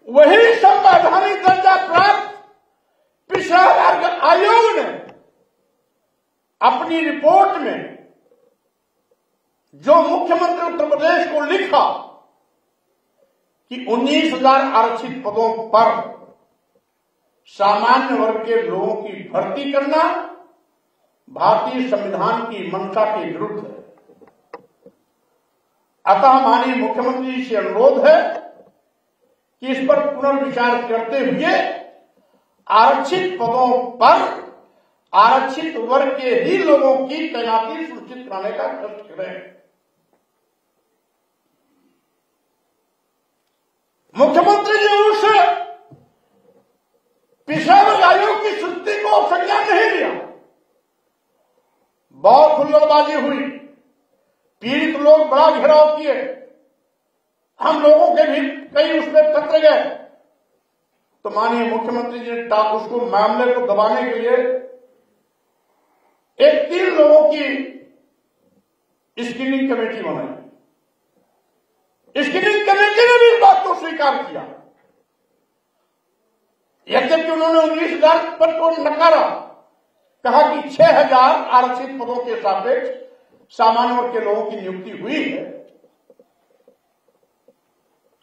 वही संवैधानिक दर्जा प्राप्त पिछड़ा वर्ग आयोग ने अपनी रिपोर्ट में जो मुख्यमंत्री उत्तर प्रदेश को लिखा कि 19,000 आरक्षित पदों पर सामान्य वर्ग के लोगों की भर्ती करना भारतीय संविधान की मंशा के विरुद्ध है। अतः माननीय मुख्यमंत्री जी से अनुरोध है कि इस पर पुनर्विचार करते हुए आरक्षित पदों पर आरक्षित वर्ग के ही लोगों की तैनाती सुनिश्चित कराने का कष्ट करें। मुख्यमंत्री जी उस पिछड़ा वर्ग आयोग की सृष्टि को संज्ञान नहीं लिया। बहुत हुल्लड़बाजी हुई, पीड़ित लोग बड़ा घेराव किए, हम लोगों के भी कई उसमें पत्र गए, तो माननीय मुख्यमंत्री जी ने उसको मामले को दबाने के लिए एक 3 लोगों की स्क्रीनिंग कमेटी बनाई। स्क्रीनिंग कमेटी ने भी इस बात को स्वीकार किया, यद्यपि उन्होंने 19,000 पद को नकारा, कहा कि 6,000 आरक्षित पदों के सापेक्ष सामान्य वर्ग के लोगों की नियुक्ति हुई है।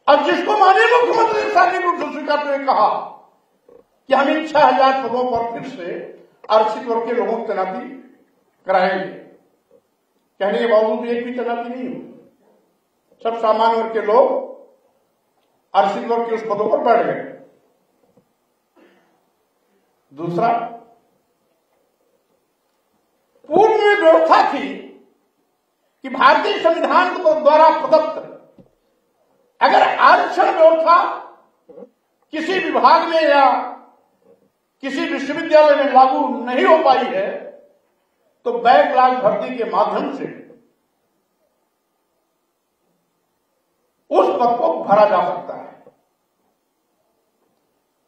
अब जिसको माननीय मुख्यमंत्री ने सार्वजनिक रूप से स्वीकारते हुए कहा कि हम इन 6,000 पदों पर फिर से आरक्षित वर्ग के लोगों की तैनाती कराएंगे, कहने के बावजूद एक भी तैनाती नहीं हुई। सब सामान्य वर्ग के लोग आरक्षित वर्ग के उस पदों पर बैठ गए। दूसरा, पूर्व में व्यवस्था थी कि भारतीय संविधान द्वारा प्रदत्त अगर आरक्षण व्यवस्था किसी विभाग में या किसी विश्वविद्यालय में लागू नहीं हो पाई है तो बैकलॉग भर्ती के माध्यम से उस पद को भरा जा सकता है।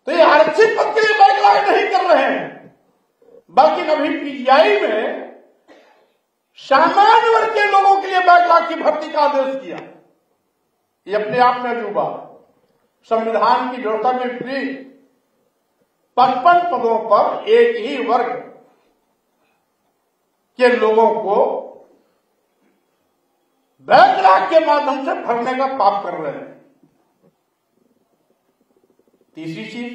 तो ये आरक्षित पद के लिए बैकलॉग नहीं कर रहे हैं, बल्कि अभी पीजीआई में सामान्य वर्ग के लोगों के लिए बैकलॉग की भर्ती का आदेश किया। ये अपने आप में अजूबा, संविधान की व्यवस्था के विपरीत 55 पदों पर एक ही वर्ग के लोगों को बैकलॉग के माध्यम से भरने का पाप कर रहे हैं। तीसरी चीज,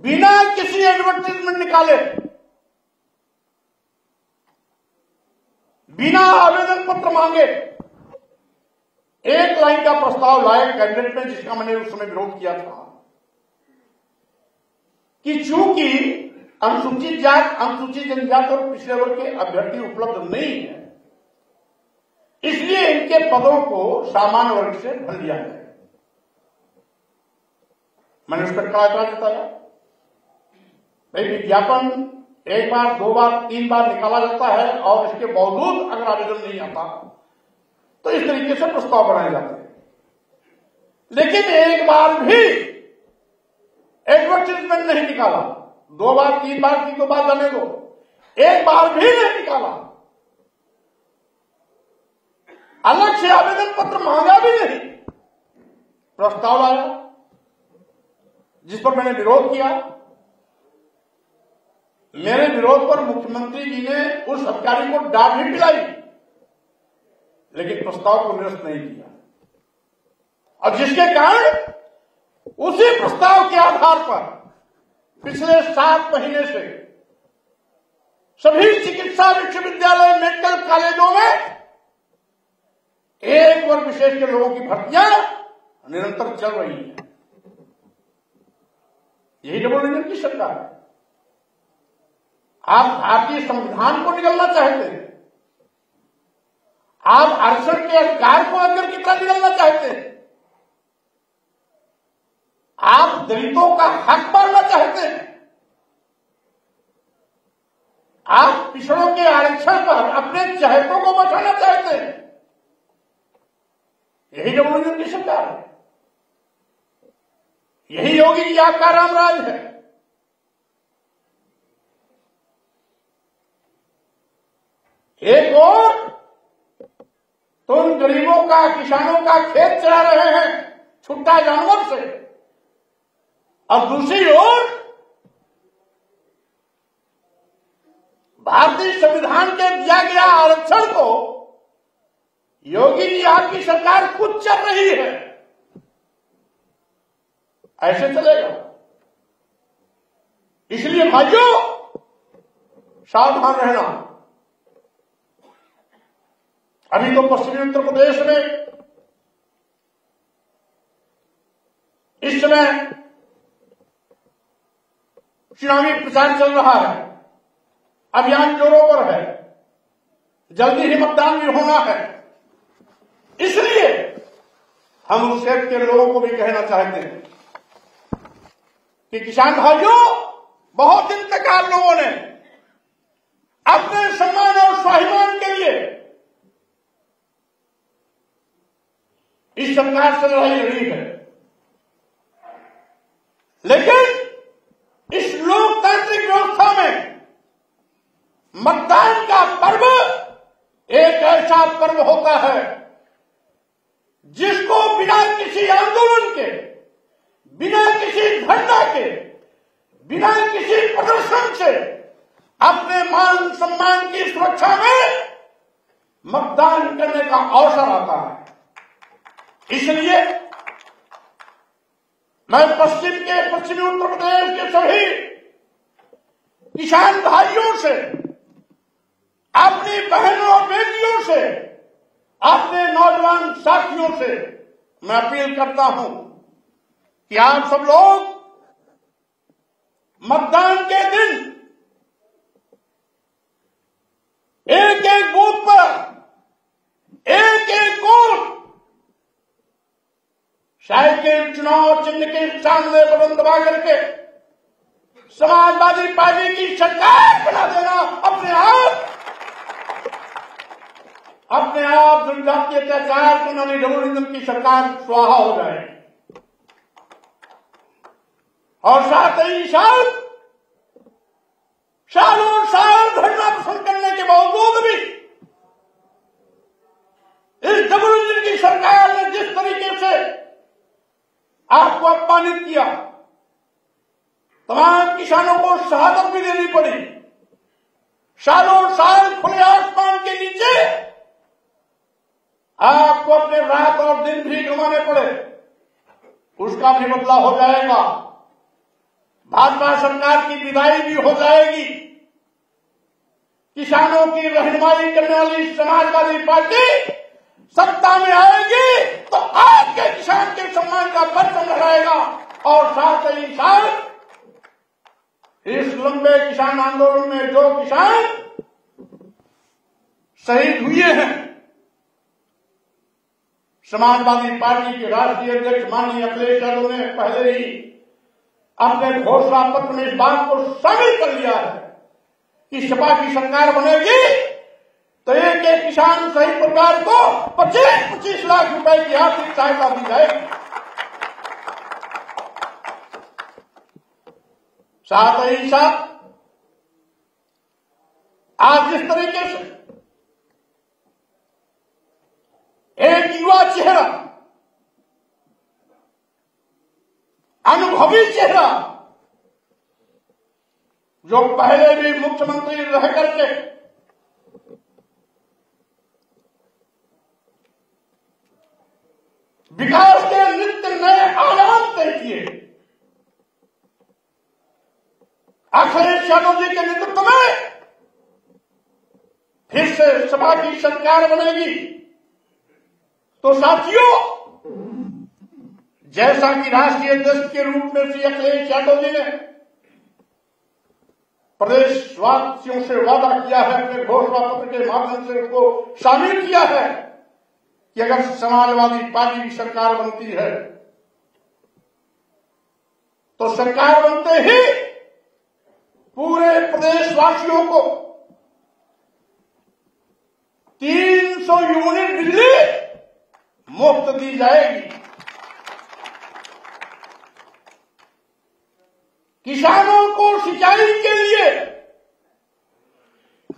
बिना किसी एडवर्टाइजमेंट निकाले, बिना आवेदन पत्र मांगे एक लाइन का प्रस्ताव लाए कैबिनेट में, जिसका मैंने उस समय विरोध किया था कि चूंकि अनुसूचित जात, अनुसूचित जनजाति और पिछड़े वर्ग के अभ्यर्थी उपलब्ध नहीं है, इसलिए इनके पदों को सामान्य वर्ग से भर लिया जाए। मैंने उस पर कड़ा एतराज जताया। भाई, विज्ञापन एक बार, दो बार, तीन बार निकाला जाता है और इसके बावजूद अगर आवेदन नहीं आता तो इस तरीके से प्रस्ताव बनाए जाते हैं। लेकिन एक बार भी एडवर्टाइजमेंट नहीं निकाला, दो बार, तीन बार, तीन दो बार जाने दो, एक बार भी नहीं निकाला, अलग से आवेदन पत्र मांगा भी नहीं, प्रस्ताव आया जिस पर मैंने विरोध किया। मेरे विरोध पर मुख्यमंत्री जी ने उस अधिकारी को डांट भी पिलाई, लेकिन प्रस्ताव को निरस्त नहीं किया, और जिसके कारण उसी प्रस्ताव के आधार पर पिछले 7 महीने से सभी चिकित्सा विश्वविद्यालय, मेडिकल कॉलेजों में एक वर्ग विशेष के लोगों की भर्तियां निरंतर चल रही हैं। यही डबल इंजन की सरकार है। आप भारतीय संविधान को निगलना चाहते हैं, आप आरक्षण के अधिकार को अंदर कितना निगलना चाहते हैं, आप दलितों का हक मानना चाहते हैं, आप पिछड़ों के आरक्षण पर अपने चहेतों को बचाना चाहते हैं। यही डबल इंजन की सरकार है, यही योगी जी आपका रामराज है। एक और तो उन गरीबों का, किसानों का खेत चला रहे हैं छुट्टा जानवर से, और दूसरी ओर भारतीय संविधान के दिया गया आरक्षण को योगी जी आपकी सरकार खुद चल रही है। ऐसे चलेगा। इसलिए भाइयों, सावधान रहना। अभी तो पश्चिमी उत्तर प्रदेश में इस समय चुनावी प्रचार चल रहा है, अभियान जोरों पर है, जल्दी ही मतदान भी होना है। इसलिए हम उस क्षेत्र के लोगों को भी कहना चाहते हैं कि किसान भाइयों, बहुत दिन तक आप लोगों ने अपने सम्मान और स्वाभिमान के लिए इस सरकार से लड़ाई लड़ी है, लेकिन इस लोकतांत्रिक व्यवस्था में मतदान का पर्व एक ऐसा पर्व होता है जिसको बिना किसी आंदोलन के, बिना किसी धरना के, बिना किसी प्रदर्शन से अपने मान सम्मान की सुरक्षा में मतदान करने का अवसर आता है। इसलिए मैं पश्चिमी उत्तर प्रदेश के सभी किसान भाइयों से, अपनी बहनों और बेटियों से, अपने नौजवान साथियों से मैं अपील करता हूं कि आप सब लोग मतदान के दिन एक एक बूथ पर, एक एक बूथ साइकिल चुनाव चिन्ह के सामने बटन दबा करके समाजवादी पार्टी की सरकार बना देना। अपने आप जनजातीय अत्याचार करने वाली डबल इंजन की सरकार स्वाहा हो जाए। और साथ ही सालों साल धरना प्रदर्शन करने के बावजूद भी इस डबल इंजन की सरकार ने जिस तरीके से आपको अपमानित किया, तमाम किसानों को शहादत भी देनी पड़ी, सालों साल खुले आसमान के नीचे आपको अपने रात और दिन भी गंवाने पड़े, उसका भी बदला हो जाएगा। भाजपा सरकार की विदाई भी हो जाएगी। किसानों की रहनुमाई करने वाली समाजवादी पार्टी सत्ता में आएगी तो आज के किसान के सम्मान का परचम लहराएगा और साथ ही साथ इस लंबे किसान आंदोलन में जो किसान शहीद हुए हैं, समाजवादी पार्टी के राष्ट्रीय अध्यक्ष माननीय अखिलेश यादव ने पहले ही अपने घोषणा पत्र में इस बात को शामिल कर लिया है कि सपा की सरकार बनेगी तो एक एक किसान शहीद परिवार को 25-25 लाख रुपए की आर्थिक सहायता दी जाएगी। साथ ही साथ आज जिस तरीके से एक युवा चेहरा, अनुभवी चेहरा, जो पहले भी मुख्यमंत्री रह करके विकास के नित्य नए आयाम तय किए, अखिलेश यादव जी के नेतृत्व में फिर से सपा की सरकार बनेगी तो साथियों, जैसा कि राष्ट्रीय अध्यक्ष के रूप में श्री अखिलेश यादव जी ने प्रदेशवासियों से वादा किया है, अपने घोषणा पत्र के माध्यम से उसको शामिल किया है कि अगर समाजवादी पार्टी की सरकार बनती है तो सरकार बनते ही पूरे प्रदेशवासियों को 300 यूनिट बिजली मुफ्त दी जाएगी। किसानों को सिंचाई के लिए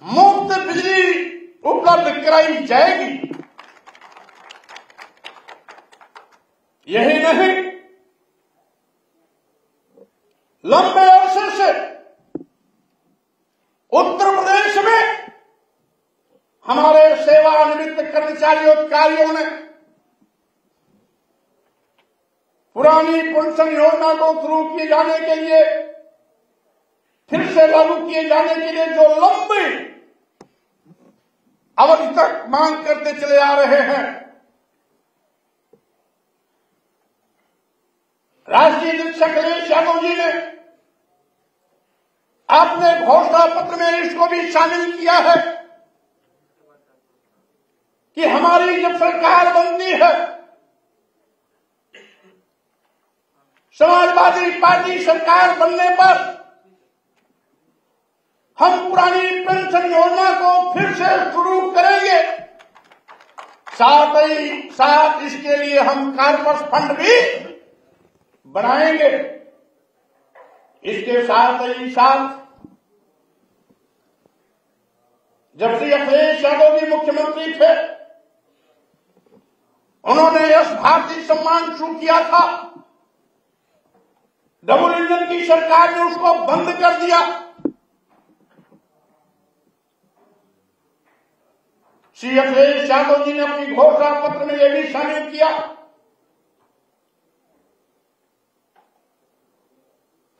मुफ्त बिजली उपलब्ध कराई जाएगी। यही नहीं, लंबे अरसे से उत्तर प्रदेश में हमारे सेवानिवृत्त कर्मचारियों ने पुरानी पेंशन योजना को शुरू किए जाने के लिए, फिर से लागू किए जाने के लिए जो लंबी अवधि तक मांग करते चले आ रहे हैं, राष्ट्रीय अध्यक्ष अखिलेश यादव जी ने अपने घोषणा पत्र में इसको भी शामिल किया है कि हमारी जब सरकार बनती है, समाजवादी पार्टी सरकार बनने पर हम पुरानी पेंशन योजना को फिर से शुरू करेंगे। साथ ही साथ इसके लिए हम कॉर्पस फंड भी बनाएंगे। इसके साथ ही साथ जब श्री अखिलेश यादव जी मुख्यमंत्री थे, उन्होंने यश भारती सम्मान शुरू किया था। डबल इंजन की सरकार ने उसको बंद कर दिया। श्री अखिलेश यादव जी ने अपनी घोषणा पत्र में यह भी शामिल किया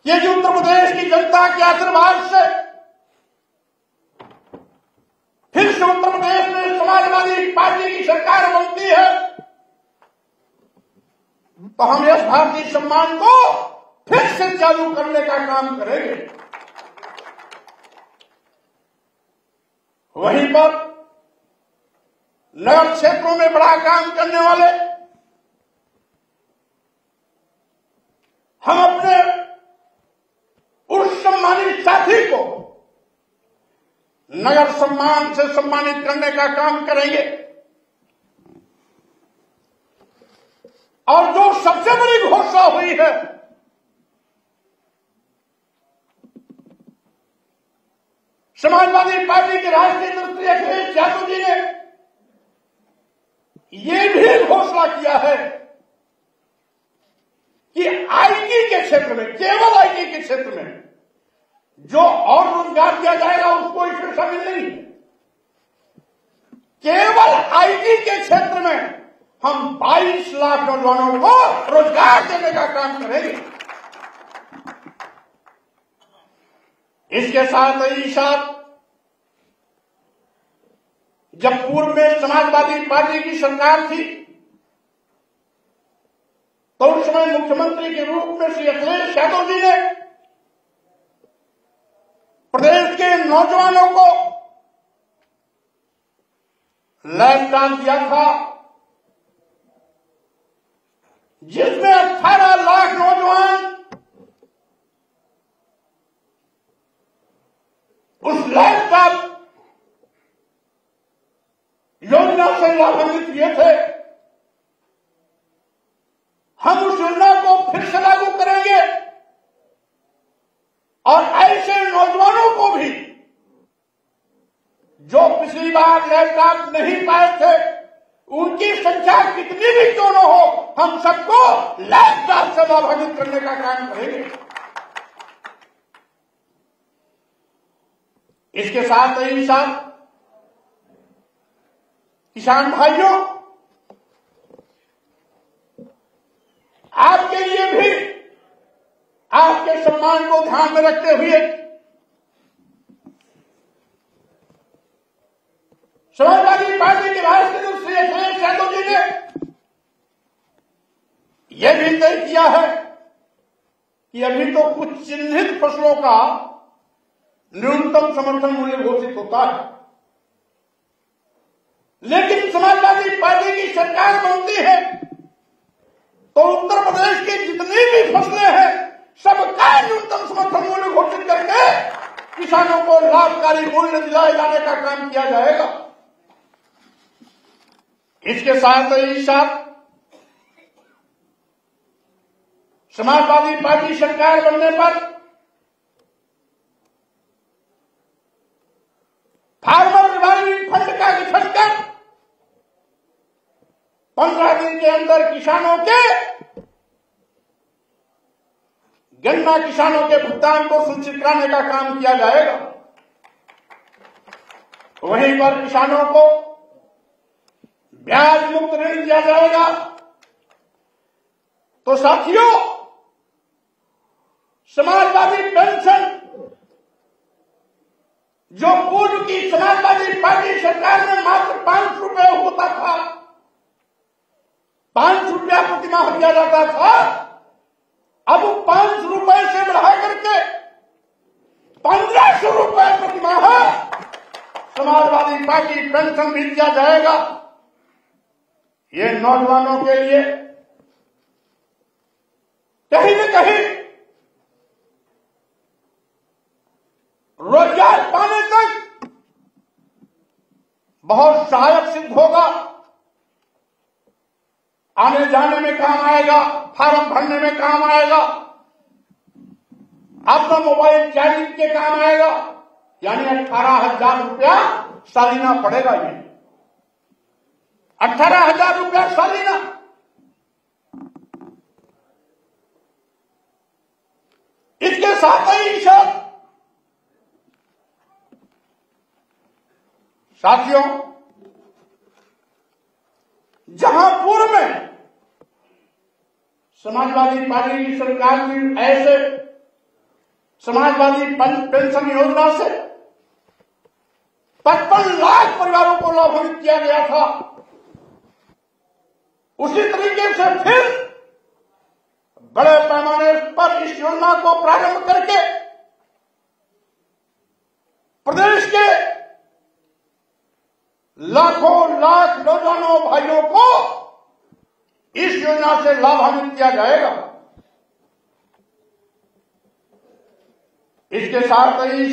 कि जो उत्तर प्रदेश की जनता के आशीर्वाद से फिर से उत्तर प्रदेश में समाजवादी पार्टी की सरकार बनती है तो हम यश भारती सम्मान को फिर से चालू करने का काम करेंगे। वहीं पर नगर क्षेत्रों में बड़ा काम करने वाले हम अपने उस सम्मानित साथी को नगर सम्मान से सम्मानित करने का काम करेंगे। और जो सबसे बड़ी घोषणा हुई है, समाजवादी पार्टी के राष्ट्रीय अध्यक्ष अखिलेश यादव जी ने यह भी घोषणा किया है कि आईटी के क्षेत्र में, केवल आईटी के क्षेत्र में जो और रोजगार दिया जाएगा उसको इसमें शामिल नहीं, केवल आईटी के क्षेत्र में हम 22 लाख नौजवानों को रोजगार देने का काम करेंगे। इसके साथ ही साथ जब पूर्व में समाजवादी पार्टी की सरकार थी तो उस समय मुख्यमंत्री के रूप में श्री अखिलेश यादव जी ने प्रदेश के नौजवानों को लैपटॉप दिया था, जिसमें 18 लाख नौजवान उस लैपटॉप योजना से लाभान्वित हुए थे। हम उस योजना को फिर से लागू करेंगे और ऐसे नौजवानों को भी जो पिछली बार लैपटॉप नहीं पाए थे, उनकी संख्या कितनी भी क्यों न हो, हम सबको लैपटॉप से लाभान्वित करने का काम करेंगे। इसके साथ ही साथ किसान भाइयों, आपके लिए भी आपके सम्मान को ध्यान में रखते हुए समाजवादी पार्टी के राष्ट्रीय श्री अखिलेश यादव जी ने यह भी तय किया है कि अभी तो कुछ चिन्हित फसलों का न्यूनतम समर्थन मूल्य घोषित होता है, लेकिन समाजवादी पार्टी की सरकार बनती है तो उत्तर प्रदेश की जितनी भी फसलें हैं सबका न्यूनतम समर्थन मूल्य घोषित करके किसानों को लाभकारी मूल्य दिलाए जाने का काम किया जाएगा। इसके साथ ही साथ समाजवादी पार्टी सरकार बनने पर फार्मर रिवाइवल फंड का गठन कर 15 दिन के अंदर किसानों के गन्ना किसानों के भुगतान को सुनिश्चित कराने का काम किया जाएगा। वहीं पर किसानों को ब्याज मुक्त ऋण दिया जाएगा। तो साथियों, समाजवादी पेंशन जो पूर्व की समाजवादी पार्टी सरकार में मात्र 5 रुपए होता था, 5 रुपया प्रति माह दिया जाता था, अब 5 रुपए से बढ़ा करके 1500 रुपए प्रति माह समाजवादी पार्टी पेंशन भी दिया जाएगा। ये नौजवानों के लिए कहीं न कहीं रोजगार पाने तक बहुत सहायक सिद्ध होगा। आने जाने में काम आएगा, फार्म भरने में काम आएगा, अपना मोबाइल चार्जिंग के काम आएगा। यानी 18,000 रुपया सालाना पड़ेगा। ये 18,000 रुपया सालाना। इसके साथ ही साथियों, जहां पूर्व में समाजवादी पार्टी की सरकार की ऐसे समाजवादी पेंशन योजना से 55 लाख परिवारों को लाभान्वित किया गया था, उसी तरीके से फिर बड़े पैमाने पर इस योजना को प्रारंभ करके प्रदेश के लाखों लाख नौजवानों भाइयों को इस योजना से लाभान्वित किया जाएगा। इसके साथ ही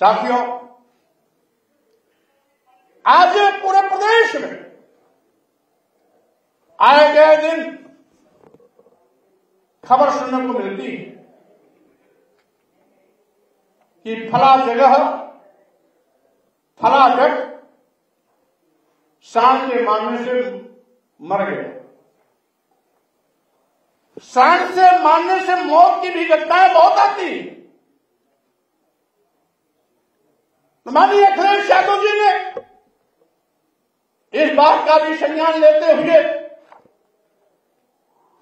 साथियों, आज पूरे प्रदेश में आए गए दिन खबर सुनने को मिलती है कि फला जगह फला जट सांड के मारने से मर गए। सांड से मारने से मौत की भी घटनाएं बहुत आती है। तो माननीय अखिलेश यादव जी ने इस बात का भी संज्ञान लेते हुए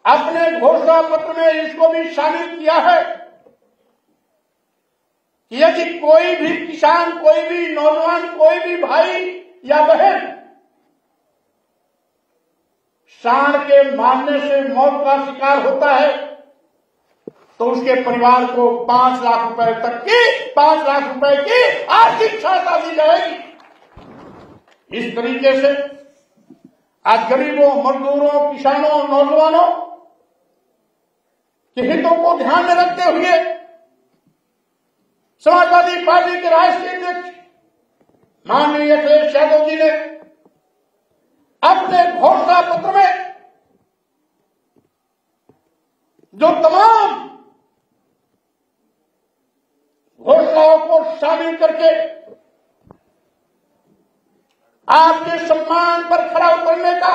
अपने घोषणा पत्र में इसको भी शामिल किया है कि यदि कोई भी किसान, कोई भी नौजवान, कोई भी भाई या बहन सांड के मारने से मौत का शिकार होता है तो उसके परिवार को 5 लाख रुपए तक की 5 लाख रुपए की आर्थिक सहायता दी जाएगी। इस तरीके से आज गरीबों, मजदूरों, किसानों, नौजवानों के हितों को ध्यान में रखते हुए समाजवादी पार्टी के राष्ट्रीय अध्यक्ष माननीय अखिलेश यादव जी ने अपने घोषणा पत्र में जो तमाम घोषणाओं को शामिल करके आपके सम्मान पर खरा उतरने का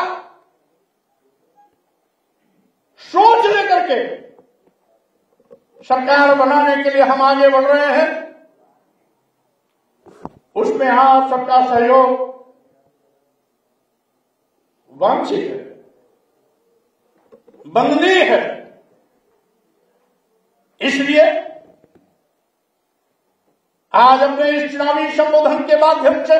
सोच लेकर के सरकार बनाने के लिए हम आगे बढ़ रहे हैं, उसमें आप सबका सहयोग वांछित है, वंदनीय है। इसलिए आज अपने इस चुनावी संबोधन के माध्यम से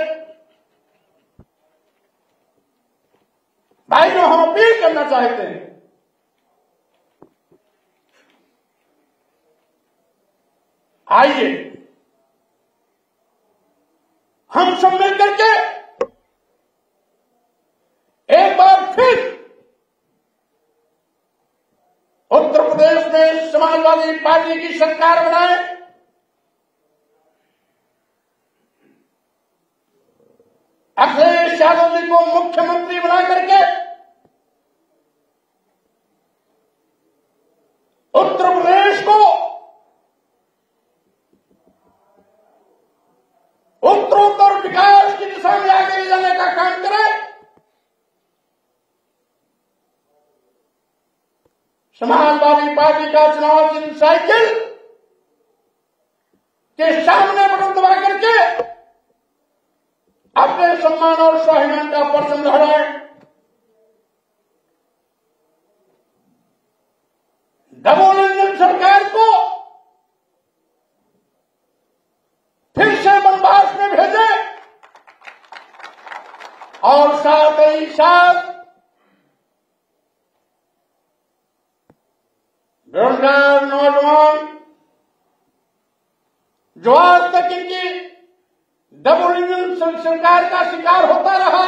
भाइयों हम अपील करना चाहते हैं, आइए हम सब मिलकर के एक बार फिर उत्तर प्रदेश में समाजवादी पार्टी की सरकार बनाए, अखिलेश यादव जी को मुख्यमंत्री बना करके उत्तर प्रदेश को उत्तरोत्तर विकास की दिशा में आगे ले जाने का काम करें। समाजवादी पार्टी का चुनाव चिन्ह साइकिल के सामने बटन दबा करके अपने सम्मान और स्वाभिमान का परचम लहराएं। डबल इंजन सरकार को फिर से वनवास में भेजे और साथ ही साथ बेरोजगार नौजवान जो आज तक इनकी डबल इंजन सरकार का शिकार होता रहा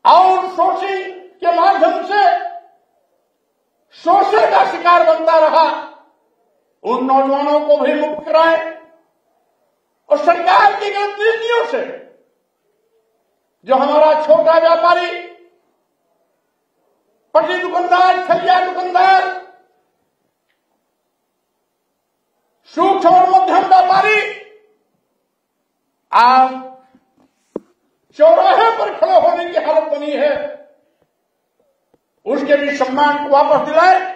और सोर्सिंग के माध्यम से शोषण का शिकार बनता रहा, उन नौजवानों को भी मुक्त कराएं और सरकार की गलत नीतियों से जो हमारा छोटा व्यापारी, पटरी दुकानदार, ठगिया दुकानदार, सूक्ष्म और मध्यम व्यापारी आज चौराहे पर खड़े होने की हालत बनी है, उसके भी सम्मान को वापस दिलाए।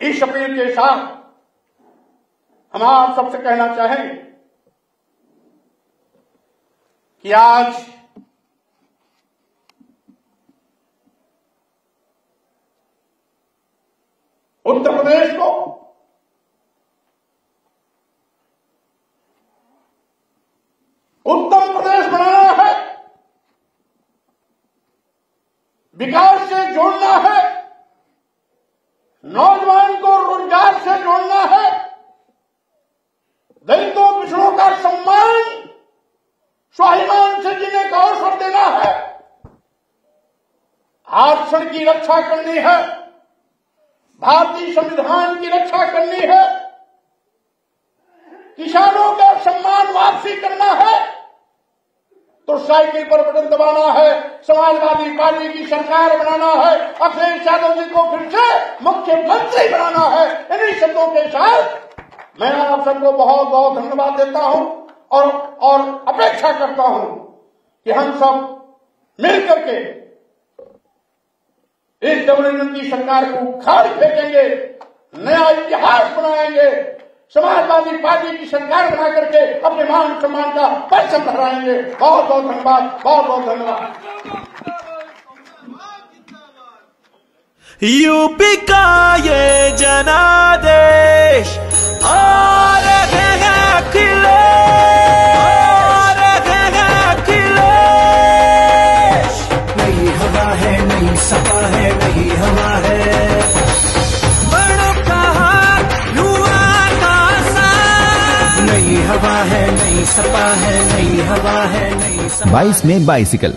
इस अपील के साथ हम आप सबसे कहना चाहेंगे कि आज उत्तर प्रदेश को उत्तम प्रदेश बनाना है, विकास से जोड़ना है, नौजवान को रोजगार से जोड़ना है, दलितों पिछड़ों का सम्मान स्वाभिमान से जीने का अवसर देना है, आरक्षण की रक्षा करनी है, भारतीय संविधान की रक्षा करनी है, किसानों का सम्मान वापसी करना है, तो साइकिल पर बटन दबाना है, समाजवादी पार्टी की सरकार बनाना है, अखिलेश यादव जी को फिर से मुख्यमंत्री बनाना है। इन्हीं शब्दों के साथ मैं आप सबको बहुत बहुत धन्यवाद देता हूं और अपेक्षा करता हूं कि हम सब मिल करके इस डबल इंजन की सरकार को उखाड़ फेंकेंगे, नया इतिहास बनाएंगे, समाजवादी पार्टी की सरकार बना करके अपने मान सम्मान का परचम लहराएंगे। बहुत बहुत धन्यवाद, बहुत बहुत धन्यवाद। यूपी का ये जनादेश आ रहे हैं अखिलेश। नई हवा है, नई सपा है, नई हवा है। बड़ों का हाथ, युवा का साथ। नई हवा है, नई सपा है, नई हवा है, नई सपा। 22 में बाइसिकल